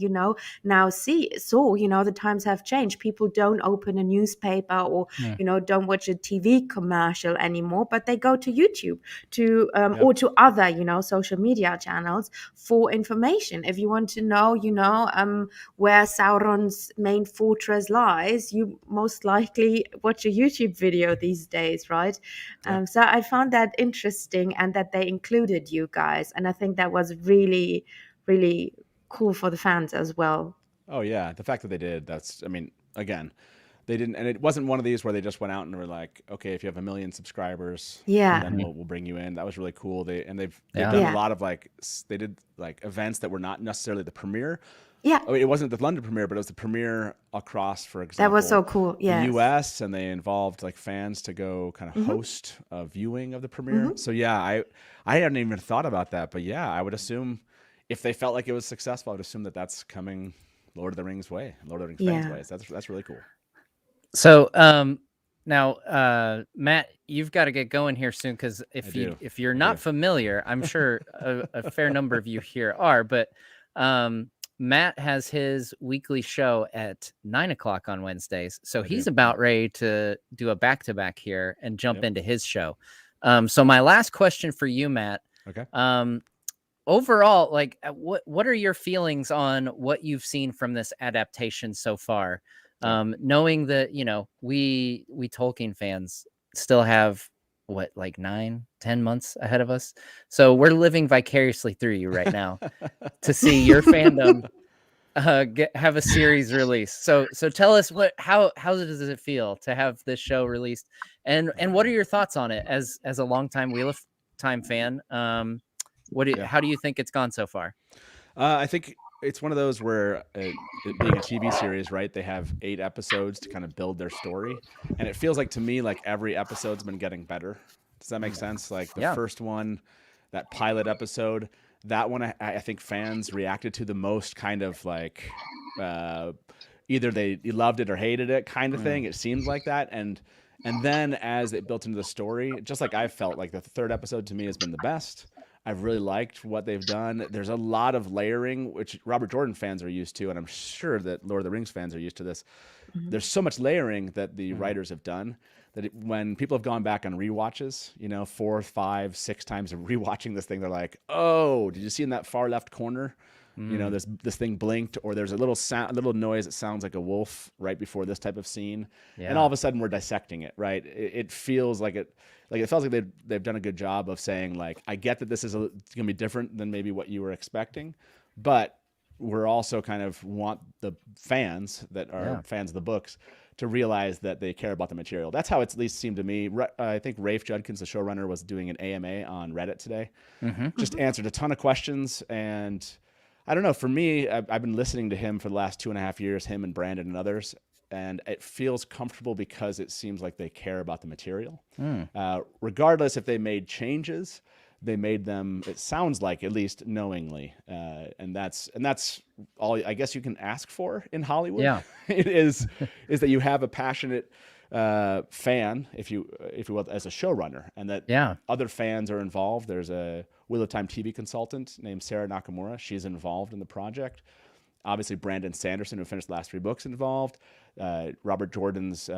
now saw, the times have changed. People don't open a newspaper or, don't watch a TV commercial anymore, but they go to YouTube or to other, social media channels for information. If you want to know, where Sauron's main fortress lies, you most likely watch a YouTube video these days, right? So I found that interesting, and that they included you guys. And I think that was really, really cool for the fans as well. Oh, yeah. The fact that they did, again, they didn't, and it wasn't one of these where they just went out and were like, okay, if you have 1 million subscribers, then we'll bring you in. That was really cool. They've done a lot of they did events that were not necessarily the premiere. Yeah. I mean, it wasn't the London premiere, but it was the premiere across, for example. That was so cool. Yeah. The US, and they involved fans to go kind of host a viewing of the premiere. So yeah, I hadn't even thought about that, but yeah, I would assume if they felt like it was successful, I would assume that that's coming Lord of the Rings way, Lord of the Rings fans way. So that's really cool. So now, Matt, you've got to get going here soon, because if you're not familiar, I'm sure a fair number of you here are, but Matt has his weekly show at 9:00 on Wednesdays. So he's about ready to do a back-to-back here and jump into his show. So my last question for you, Matt. Okay. Overall, what are your feelings on what you've seen from this adaptation so far? Knowing that, we Tolkien fans still have 9-10 months ahead of us. So we're living vicariously through you right now to see your fandom have a series released. So tell us how does it feel to have this show released, and what are your thoughts on it as a longtime Wheel of Time fan? How do you think it's gone so far? I think it's one of those where it being a TV series, right? They have 8 episodes to kind of build their story, and it feels like to me like every episode's been getting better. Does that make sense? Like the first one, that pilot episode, that one I think fans reacted to the most, kind of either they loved it or hated it, kind of thing. It seems like that, and then as it built into the story, just like I felt like the third episode to me has been the best. I've really liked what they've done. There's a lot of layering, which Robert Jordan fans are used to, and I'm sure that Lord of the Rings fans are used to this. There's so much layering that the writers have done that when people have gone back on rewatches, 4, 5, 6 times of rewatching this thing, they're like, "Oh, did you see in that far left corner? This thing blinked, or there's a little noise that sounds like a wolf right before this type of scene," and all of a sudden we're dissecting it. Right? It feels like it. It feels like they've done a good job of saying, I get that this is going to be different than maybe what you were expecting, but we're also kind of want the fans that are fans of the books to realize that they care about the material. That's how it's at least seemed to me. I think Rafe Judkins, the showrunner, was doing an AMA on Reddit today. Just answered a ton of questions, and I don't know. For me, I've been listening to him for the last 2.5 years, him and Brandon and others, and it feels comfortable because it seems like they care about the material. Regardless if they made changes, they made them, it sounds like, at least knowingly, and that's all I guess you can ask for in Hollywood. Yeah. It is that you have a passionate fan, if you will, as a showrunner, and that other fans are involved. There's a Wheel of Time TV consultant named Sarah Nakamura. She's involved in the project. Obviously, Brandon Sanderson, who finished the last 3 books, involved. Robert Jordan's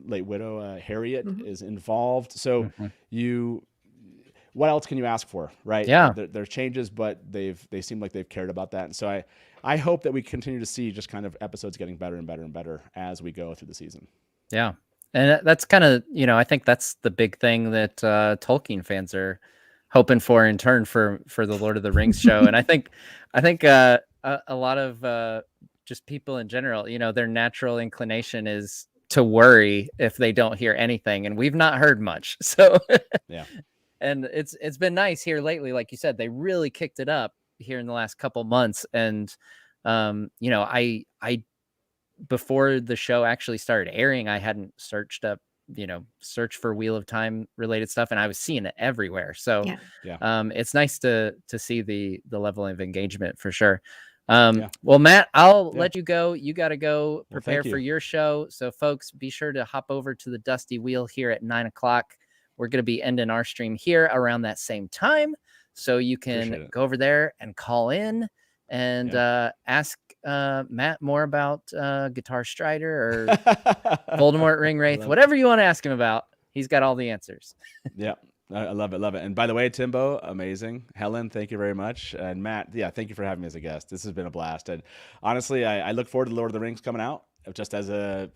late widow, Harriet, is involved. So what else can you ask for, right? Yeah. There's changes, but they seem like they've cared about that. And so I hope that we continue to see just kind of episodes getting better and better and better as we go through the season. Yeah. And that's kind of, I think that's the big thing that Tolkien fans are hoping for in turn for the Lord of the Rings show. And I think a lot of just people in general, their natural inclination is to worry if they don't hear anything. And we've not heard much. So yeah. And it's been nice here lately. Like you said, they really kicked it up here in the last couple months. And, I before the show actually started airing, I hadn't search for Wheel of Time related stuff, and I was seeing it everywhere. So it's nice to see the level of engagement for sure. Well, Matt, I'll let you go. You got to go prepare for your show. So folks, be sure to hop over to the Dusty Wheel here at 9:00. We're going to be ending our stream here around that same time. So you can go over there and call in and ask Matt more about Guitar Strider or Voldemort Ring Wraith, whatever you want to ask him about. He's got all the answers. Yeah, I love it. Love it. And by the way, Timbo, amazing. Helen, thank you very much. And Matt, thank you for having me as a guest. This has been a blast. And honestly, I look forward to Lord of the Rings coming out. Just as as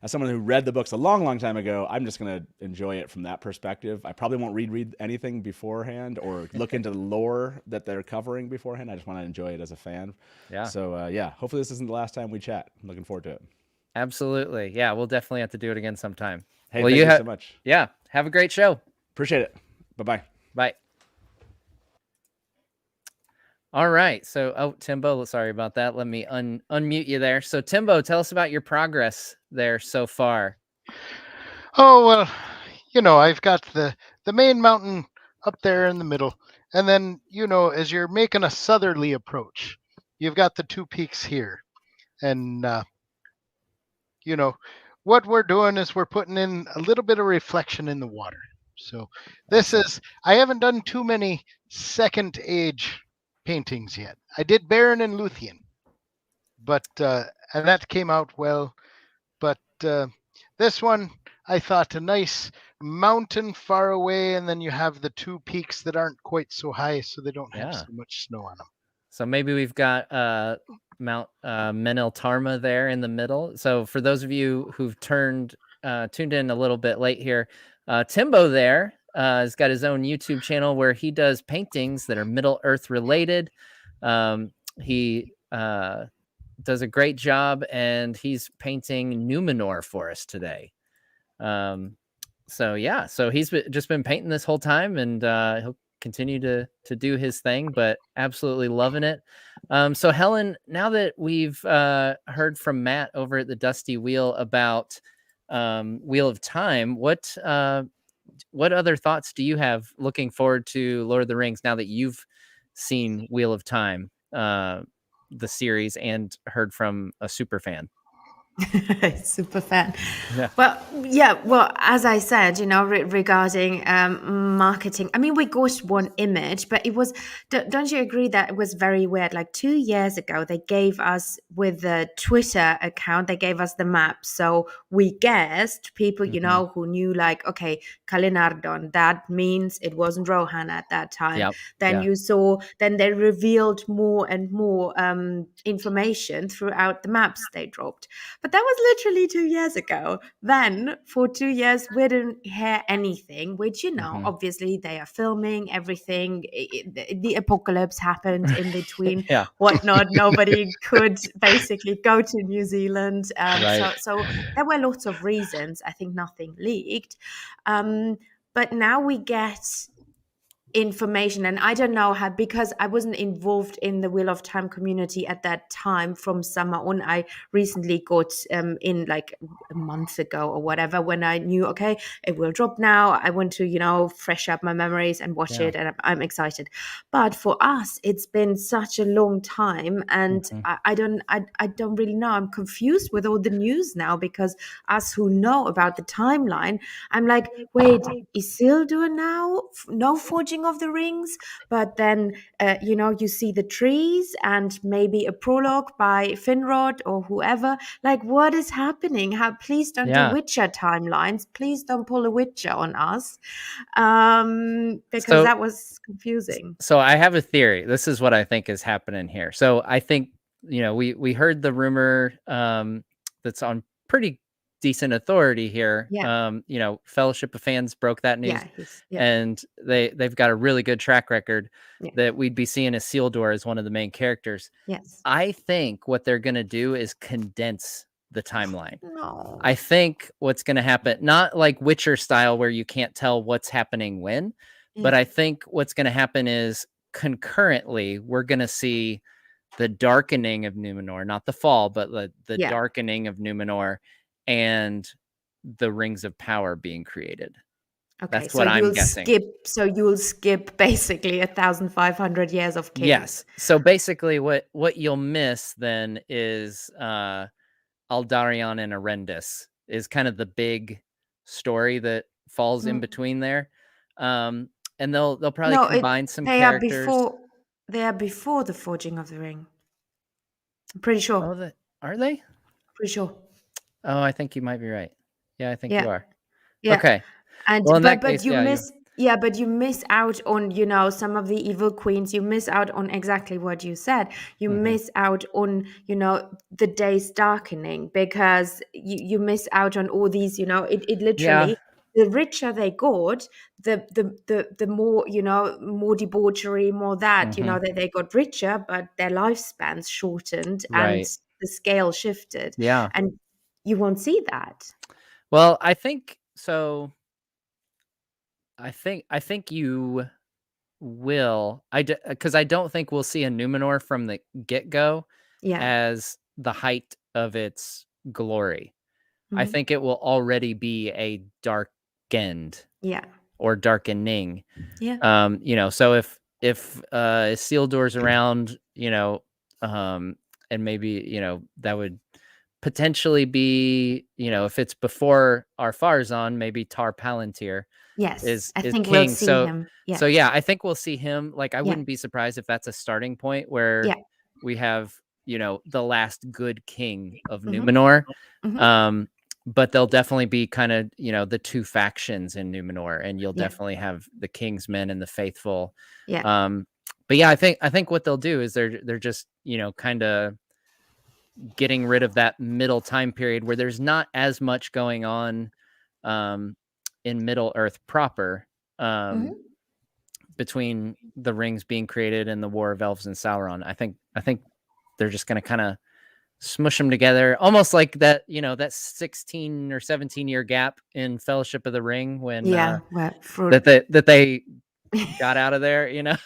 someone who read the books a long, long time ago, I'm just going to enjoy it from that perspective. I probably won't read anything beforehand or look into the lore that they're covering beforehand. I just want to enjoy it as a fan. Yeah. So hopefully this isn't the last time we chat. I'm looking forward to it. Absolutely. Yeah, we'll definitely have to do it again sometime. Hey, thank you so much. Yeah, have a great show. Appreciate it. Bye-bye. Bye. All right. So, Timbo, sorry about that. Let me unmute you there. So, Timbo, tell us about your progress there so far. Oh, well, I've got the main mountain up there in the middle. And then, as you're making a southerly approach, you've got the 2 peaks here. And, what we're doing is we're putting in a little bit of reflection in the water. So I haven't done too many second age paintings yet. I did Baron and Luthien, but and that came out well. But this one, I thought a nice mountain far away, and then you have the 2 peaks that aren't quite so high, so they don't have so much snow on them. So maybe we've got Mount Meneltarma there in the middle. So for those of you who've tuned in a little bit late here, Timbo there has got his own YouTube channel where he does paintings that are Middle Earth related. He does a great job, and he's painting Numenor for us today. So he's just been painting this whole time, and he'll continue to do his thing, but absolutely loving it. So Helen, now that we've heard from Matt over at the Dusty Wheel about Wheel of Time, what other thoughts do you have looking forward to Lord of the Rings now that you've seen Wheel of Time, the series, and heard from a super fan? Super fan. Well, as I said, regarding marketing, I mean, we got one image, but it was, don't you agree that it was very weird? Like 2 years ago, they gave us, with the Twitter account, they gave us the map. So we guessed, people, who knew, like, okay, Kalinardon, that means it wasn't Rohan at that time. Then you saw, then they revealed more and more information throughout the maps they dropped. But that was literally 2 years ago. Then for 2 years, we didn't hear anything, which, obviously they are filming everything. The apocalypse happened in between, whatnot. Nobody could basically go to New Zealand. So there were lots of reasons. I think nothing leaked. But now we get information, and I don't know how, because I wasn't involved in the Wheel of Time community at that time from summer on. I recently got in like a month ago or whatever, when I knew, okay, it will drop now. I want to, you know, fresh up my memories and watch it, and I'm excited. But for us, it's been such a long time, and I don't really know. I'm confused with all the news now, because us who know about the timeline, I'm like, wait, Isildur now? No forging of the rings? But then, you know, you see the trees and maybe a prologue by Finrod or whoever. Like, what is happening? Please don't do Witcher timelines. Please don't pull a Witcher on us, because that was confusing. So I have a theory. This is what I think is happening here. So I think, you know, we heard the rumor that's on pretty decent authority here. Yeah. You know, Fellowship of Fans broke that news, and they've got a really good track record that we'd be seeing Isildur as one of the main characters. Yes. I think what they're going to do is condense the timeline. No. I think what's going to happen, not like Witcher style where you can't tell what's happening when, but I think what's going to happen is concurrently we're going to see the darkening of Numenor, not the fall, but the darkening of Numenor and the Rings of Power being created. Okay, that's what I'm guessing. You'll skip basically 1,500 years of kings. Yes. So basically what you'll miss then is Aldarion and Arendis is kind of the big story that falls in between there. And they'll probably combine some characters. They are before the Forging of the Ring. I'm pretty sure. Oh, are they? Pretty sure. Oh, I think you might be right. Yeah, I think you are. Yeah. Okay. And well, in that but case, you miss but you miss out on, you know, some of the evil queens. You miss out on exactly what you said. You miss out on, you know, the days darkening, because you miss out on all these, you know, it literally the richer they got, the more, you know, more debauchery, more that, you know, that they got richer, but their lifespans shortened and the scale shifted. Yeah. And you won't see that. Well, I think so. I think you will. Because I don't think we'll see a Numenor from the get-go as the height of its glory. I think it will already be a darkened or darkening. Yeah. You know, so if Isildur's around, you know, and maybe, you know, that would potentially be, you know, if it's before our Farzan, maybe Tar Palantir is think king. we'll see him. So yeah, I think we'll see him. Like, I wouldn't be surprised if that's a starting point where we have, you know, the last good king of Numenor. But there'll definitely be kind of, you know, the two factions in Numenor, and you'll definitely have the king's men and the faithful. But yeah, I think what they'll do is they're just, you know, kind of getting rid of that middle time period where there's not as much going on in Middle Earth proper, between the rings being created and the War of Elves and Sauron. I think they're just going to kind of smush them together, almost like that, you know, that 16 or 17 year gap in Fellowship of the Ring when that they got out of there, you know.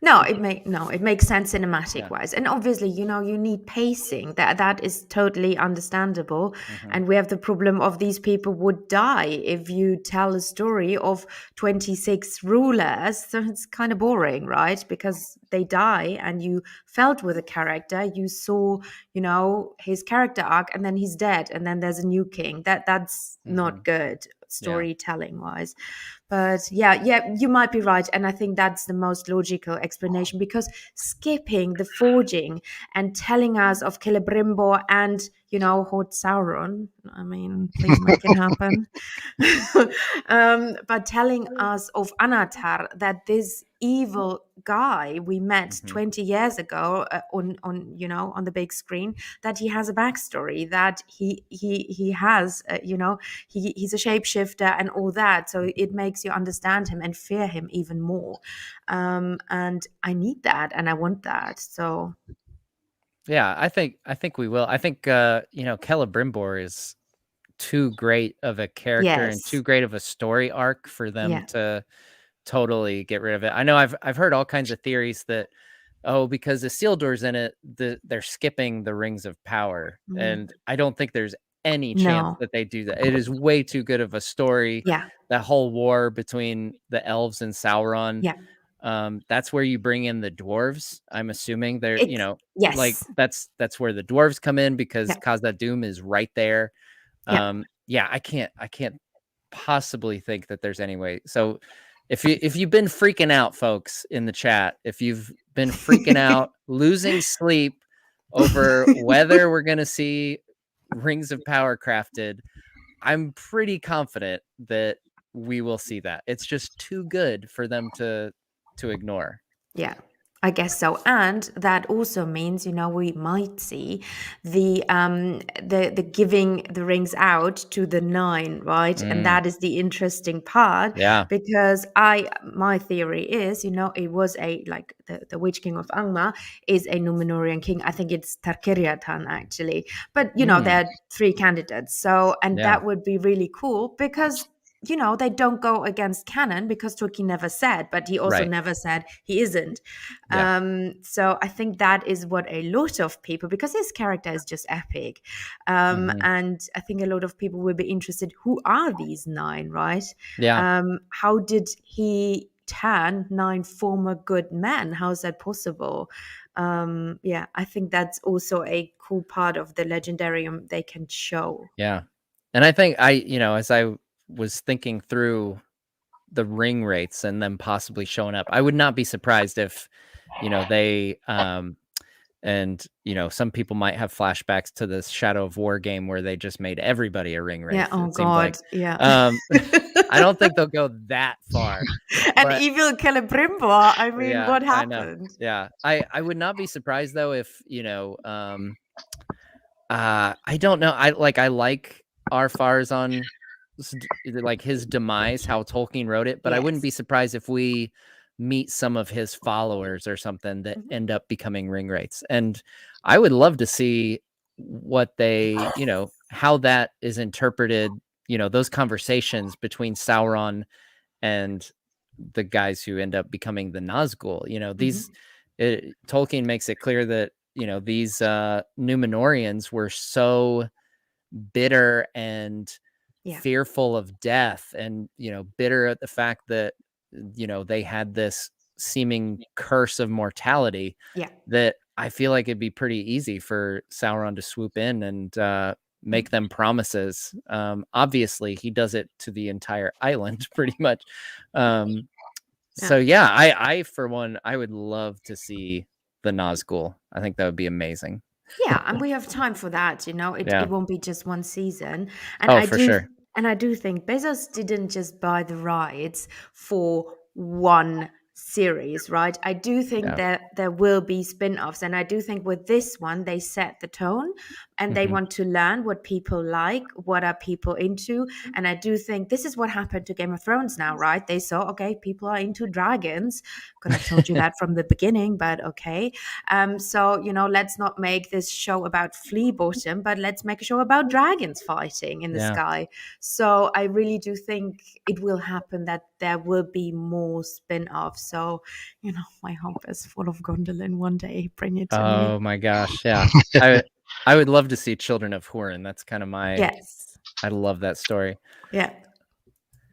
It makes sense cinematic wise, and obviously, you know, you need pacing. That is totally understandable. And we have the problem of these people would die if you tell a story of 26 rulers. So it's kind of boring, right? Because they die, and you felt with a character, you saw, you know, his character arc, and then he's dead, and then there's a new king. That's not good storytelling wise. But yeah, you might be right. And I think that's the most logical explanation, because skipping the forging and telling us of Celebrimbor and, you know, Horde Sauron, I mean, please make it happen. But telling us of Anatar, that this evil guy we met 20 years ago on you know, on the big screen, that he has a backstory, that he has you know, he's a shapeshifter and all that, so it makes you understand him and fear him even more, and I need that and I want that. So yeah, I think we will. I think you know, Celebrimbor is too great of a character and too great of a story arc for them to totally get rid of it. I know I've heard all kinds of theories that, because Isildur's in it, they're skipping the Rings of Power, and I don't think there's any chance No. that they do that. It is way too good of a story. Yeah. That whole war between the elves and Sauron. Yeah. That's where you bring in the dwarves. I'm assuming they're, Yes. like that's where the dwarves come in, because Yeah. Khazad-dûm is right there. Yeah. I can't possibly think that there's any way. So if you've been freaking out, folks in the chat, if you've been freaking out, losing sleep over whether we're gonna see Rings of Power crafted, I'm pretty confident that we will see that. It's just too good for them to ignore. Yeah, I guess so. And that also means, we might see the giving the rings out to the 9, right? And that is the interesting part. Yeah. Because my theory is, it was the Witch King of Angmar is a Númenórean king. I think it's Tarkiriatan actually. But there are 3 candidates. So that would be really cool because they don't go against canon because Tolkien never said, but he also never said he isn't. So I think that is what a lot of people, because his character is just epic. And I think a lot of people will be interested, who are these 9, right? Yeah. How did he turn 9 former good men? How is that possible? I think that's also a cool part of the Legendarium they can show. Yeah. And I think as I was thinking through the ring rates and them possibly showing up, I would not be surprised if they and some people might have flashbacks to this Shadow of War game where they just made everybody a ring wraith. Yeah. Oh God. I don't think they'll go that far. And evil Celebrimbor. I mean, what happened? I would not be surprised though if I don't know. I like Ar-Pharazôn, like his demise, how Tolkien wrote it, but I wouldn't be surprised if we meet some of his followers or something that end up becoming ring wraiths. And I would love to see what they, how that is interpreted, those conversations between Sauron and the guys who end up becoming the Nazgul. Tolkien makes it clear that, these Númenóreans were so bitter and fearful of death, and bitter at the fact that they had this seeming curse of mortality, that I feel like it'd be pretty easy for Sauron to swoop in and make them promises. Obviously he does it to the entire island pretty much. So I for one, I would love to see the Nazgul. I think that would be amazing. Yeah, and we have time for that, it won't be just one season. And And I do think Bezos didn't just buy the rights for one series, right? I do think that there will be spin-offs, and I do think with this one they set the tone and they want to learn what people like, what are people into. And I do think this is what happened to Game of Thrones now, right? They saw, okay, people are into dragons. Could have told you that from the beginning, but okay. So let's not make this show about flea bottom, but let's make a show about dragons fighting in the sky. So I really do think it will happen, that there will be more spin-offs. So, my hope is full of Gondolin one day. Bring it to me. Oh my gosh, yeah. I would love to see Children of Húrin. That's kind of my I love that story. Yeah.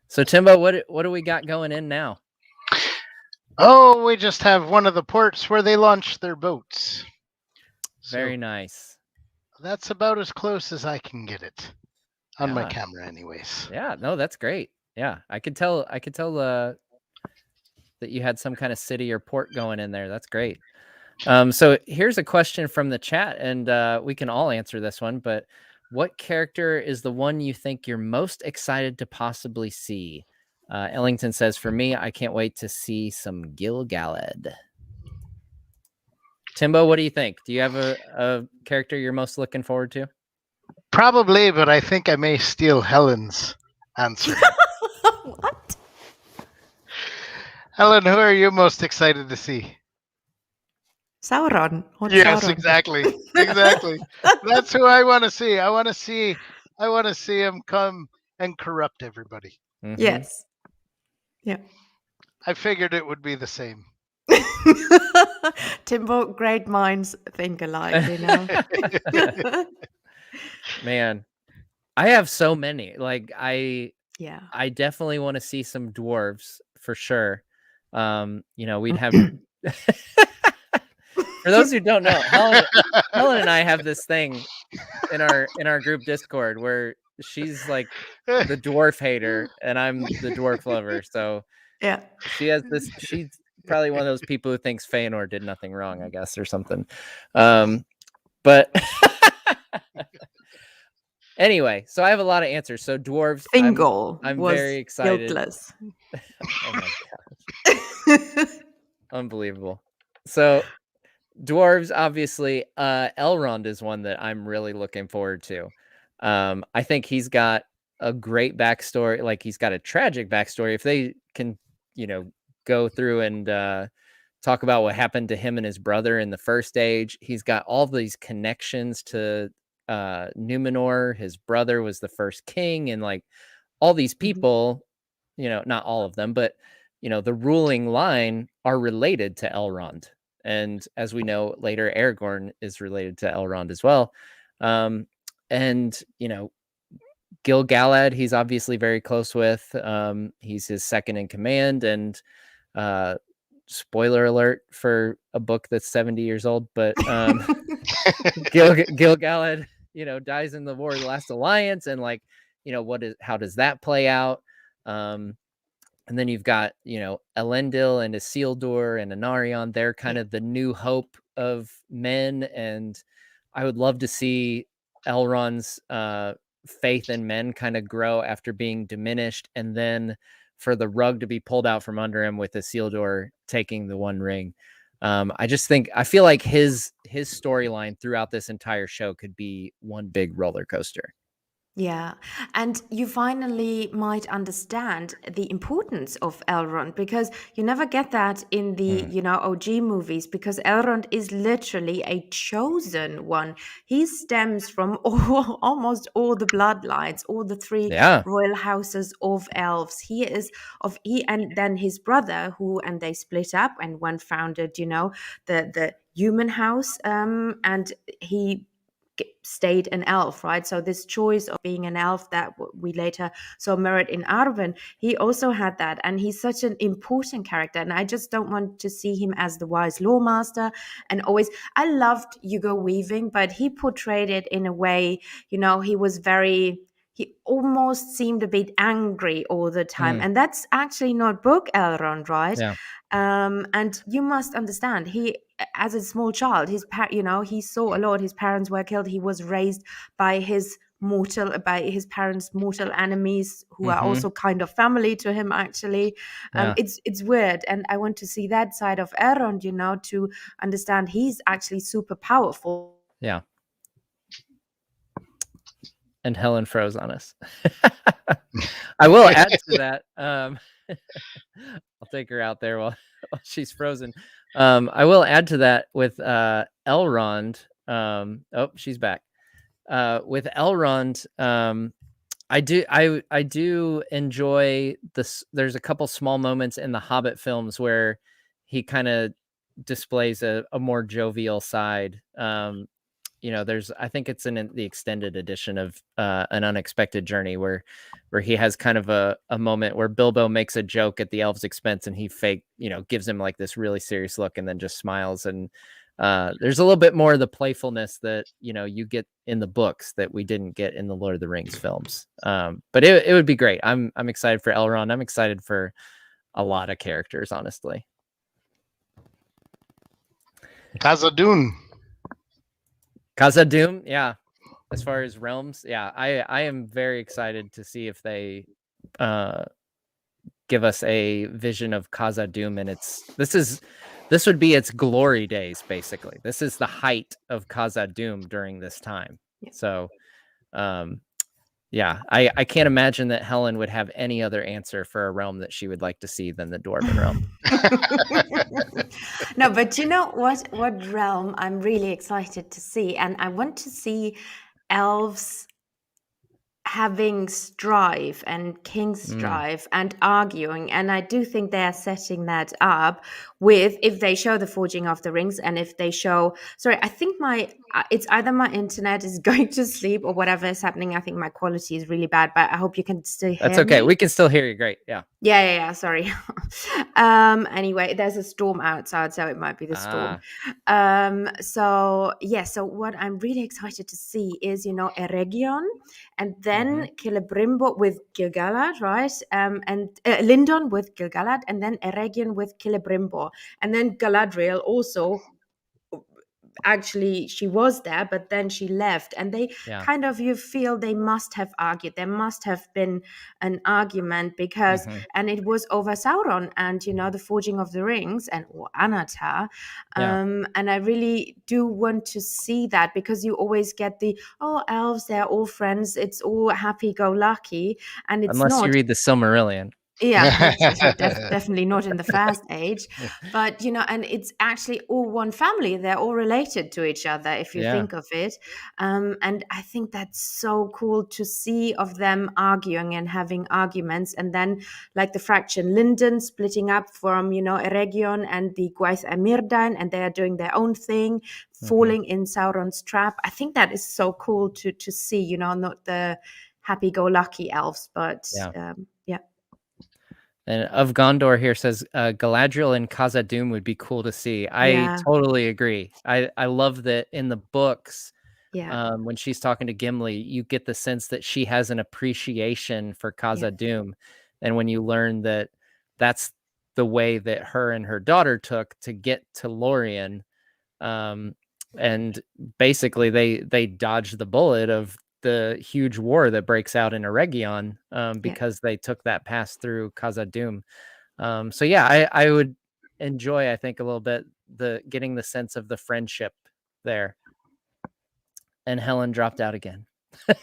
So Timbo, what do we got going in now? Oh, we just have one of the ports where they launch their boats. Very nice. That's about as close as I can get it on my camera anyways. Yeah, no, that's great. Yeah, I could tell that you had some kind of city or port going in there. That's great. So here's a question from the chat, and we can all answer this one, but what character is the one you think you're most excited to possibly see? Ellington says, for me, I can't wait to see some Gil-galad. Timbo, what do you think? Do you have a character you're most looking forward to? Probably, but I think I may steal Helen's answer. What? Helen, who are you most excited to see? Sauron. Yes, Sauron. exactly. That's who I want to see. I want to see him come and corrupt everybody. Yes. Yeah. I figured it would be the same. Timbo, great minds think alike, you know. Man, I have so many. Like Yeah. I definitely want to see some dwarves for sure. We'd have for those who don't know, Helen and I have this thing in our group Discord where she's like the dwarf hater and I'm the dwarf lover. So Yeah. she's probably one of those people who thinks Feanor did nothing wrong, I guess, or something. But anyway, so I have a lot of answers. So dwarves, Thingol I'm was very excited. guiltless. Oh my gosh. Unbelievable. So dwarves, obviously, Elrond is one that I'm really looking forward to. I think he's got a great backstory. Like he's got a tragic backstory. If they can, go through and talk about what happened to him and his brother in the First Age, he's got all these connections to Numenor. His brother was the first king, and like all these people, not all of them, but the ruling line are related to Elrond. And as we know later, Aragorn is related to Elrond as well. And Gil-galad, he's obviously very close with. He's his second in command, and spoiler alert for a book that's 70 years old, but Gil-galad, dies in the War of the Last Alliance, and like, how does that play out? And then you've got, Elendil and Isildur and Anarion. They're kind of the new hope of men. And I would love to see Elrond's faith in men kind of grow after being diminished. And then for the rug to be pulled out from under him with Isildur taking the One Ring. I feel like his storyline throughout this entire show could be one big roller coaster. Yeah, and you finally might understand the importance of Elrond, because you never get that in the, OG movies, because Elrond is literally a chosen one. He stems from almost all the bloodlines, all the three royal houses of elves. And then his brother, and they split up, and one founded, the human house, and he stayed an elf, right? So this choice of being an elf that we later saw mirrored in Arwen, he also had that, and he's such an important character, and I just don't want to see him as the wise lawmaster. And always, I loved Hugo Weaving, but he portrayed it in a way, he almost seemed a bit angry all the time, and that's actually not book Elrond, right? Yeah. And you must understand, he, as a small child, he saw a lot. His parents were killed. He was raised by his parents' mortal enemies, who are also kind of family to him, actually. It's weird, and I want to see that side of Elrond, to understand he's actually super powerful. Yeah. And Helen froze on us. I will add to that. I'll take her out there while she's frozen. I will add to that with Elrond. She's back. With Elrond, I do enjoy this. There's a couple small moments in the Hobbit films where he kind of displays a more jovial side. I think it's in the extended edition of An Unexpected Journey where he has kind of a moment where Bilbo makes a joke at the elf's expense, and he gives him like this really serious look and then just smiles. And there's a little bit more of the playfulness that, you get in the books that we didn't get in the Lord of the Rings films. But it would be great. I'm excited for Elrond. I'm excited for a lot of characters, honestly. Khazad-dûm, yeah. As far as realms, yeah, I am very excited to see if they give us a vision of Khazad-dûm, and this would be its glory days, basically. This is the height of Khazad-dûm during this time. Yeah. So, yeah, I can't imagine that Helen would have any other answer for a realm that she would like to see than the Dwarven realm. No, but you know what realm I'm really excited to see, and I want to see elves having strife and king strife and arguing, and I do think they are setting that up with, if they show the forging of the rings, and if they show, sorry, I think my it's either my internet is going to sleep or whatever is happening. I think my quality is really bad, but I hope you can still hear That's okay. me. We can still hear you great. Yeah. Yeah, sorry. Anyway, there's a storm outside, so it might be the storm. So what I'm really excited to see is, Eregion, and then Celebrimbor with Gilgalad, right? And Lindon with Gilgalad, and then Eregion with Celebrimbor, and then Galadriel also. Actually, she was there, but then she left, and they kind of, you feel they must have argued. There must have been an argument because, and it was over Sauron and the forging of the rings and or Anatar. And I really do want to see that, because you always get the elves, they're all friends, it's all happy-go-lucky, and it's Unless not. you read the Silmarillion. Yeah, definitely not in the First Age, but and it's actually all one family. They're all related to each other if you think of it, and I think that's so cool to see of them arguing and having arguments, and then like the fraction Linden splitting up from Eregion and the Gwaith Emirdain, and they are doing their own thing, falling in Sauron's trap. I think that is so cool to see. Not the happy-go-lucky elves, but yeah. And of Gondor here says Galadriel and Khazad-dûm would be cool to see. I totally agree. I love that in the books. When she's talking to Gimli, you get the sense that she has an appreciation for Khazad-dûm, and when you learn that that's the way that her and her daughter took to get to Lorien, and basically they dodged the bullet of the huge war that breaks out in Eregion because they took that pass through Khazad-dûm. So yeah, I would enjoy, I think, a little bit getting the sense of the friendship there. And Helen dropped out again. Well,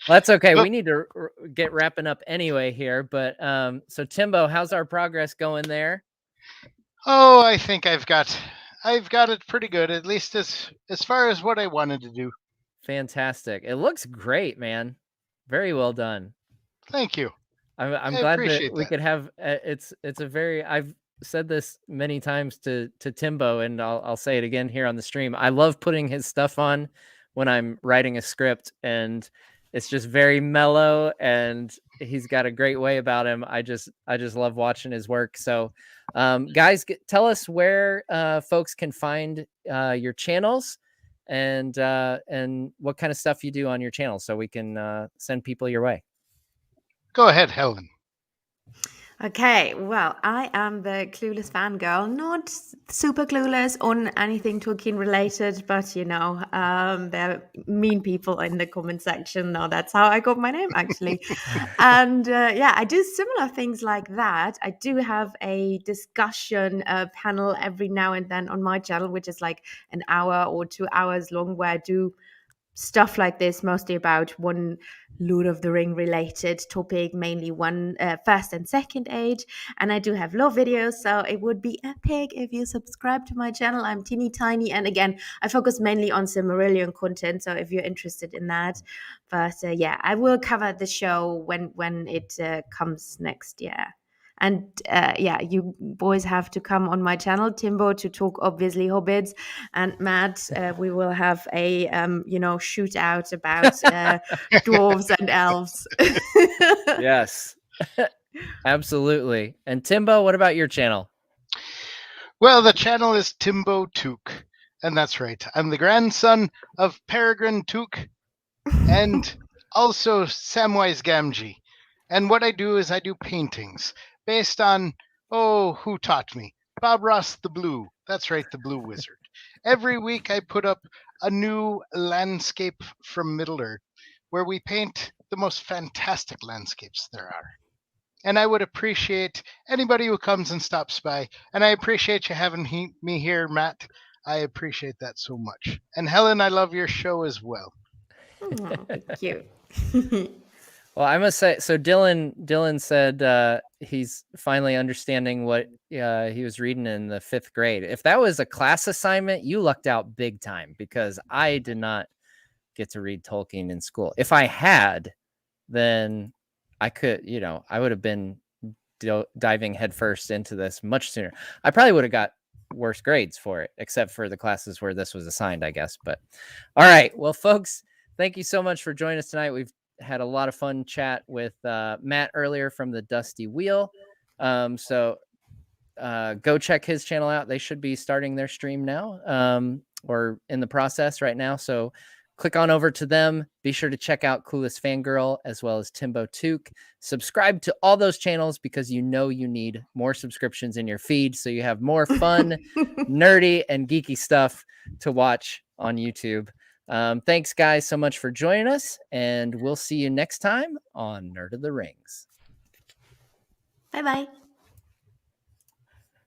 that's okay. We need to get wrapping up anyway here. But so Timbo, how's our progress going there? Oh, I think I've got it pretty good, at least as far as what I wanted to do. Fantastic. It looks great, man. Very well done. Thank you. I'm glad that we could have it's a very, I've said this many times to Timbo, and I'll say it again here on the stream. I love putting his stuff on when I'm writing a script, and it's just very mellow, and he's got a great way about him. I just love watching his work. So guys, tell us where folks can find your channels and what kind of stuff you do on your channel, so we can send people your way. Go ahead, Helen. Okay, well, I am the clueless fangirl, not super clueless on anything Tolkien related, but there are mean people in the comment section. No, that's how I got my name, actually. And I do similar things like that. I do have a discussion panel every now and then on my channel, which is like an hour or 2 hours long, where I do stuff like this, mostly about one Lord of the Ring related topic, mainly one First and Second Age, and I do have lore videos, so it would be epic if you subscribe to my channel. I'm teeny tiny, and again, I focus mainly on Silmarillion content, so if you're interested in that. But I will cover the show when it comes next year. And you boys have to come on my channel, Timbo, to talk obviously Hobbits, and Matt, we will have a shootout about dwarves and elves. Yes, absolutely. And Timbo, what about your channel? Well, the channel is Timbo Took, and that's right. I'm the grandson of Peregrine Took and also Samwise Gamgee. And what I do is I do paintings based on, who taught me? Bob Ross the Blue. That's right, the Blue Wizard. Every week I put up a new landscape from Middle-earth where we paint the most fantastic landscapes there are. And I would appreciate anybody who comes and stops by. And I appreciate you having me here, Matt. I appreciate that so much. And Helen, I love your show as well. Oh, thank you. Well, I must say, so Dylan said he's finally understanding what he was reading in the 5th grade. If that was a class assignment, you lucked out big time, because I did not get to read Tolkien in school. If I had, then I could, I would have been diving headfirst into this much sooner. I probably would have got worse grades for it, except for the classes where this was assigned, I guess. But all right, well, folks, thank you so much for joining us tonight. We've had a lot of fun chat with Matt earlier from the Dusty Wheel. So go check his channel out. They should be starting their stream now, or in the process right now. So click on over to them. Be sure to check out Clueless Fangirl as well as Timbo Took. Subscribe to all those channels because you need more subscriptions in your feed so you have more fun, nerdy, and geeky stuff to watch on YouTube. Thanks, guys, so much for joining us, and we'll see you next time on Nerd of the Rings. Bye-bye.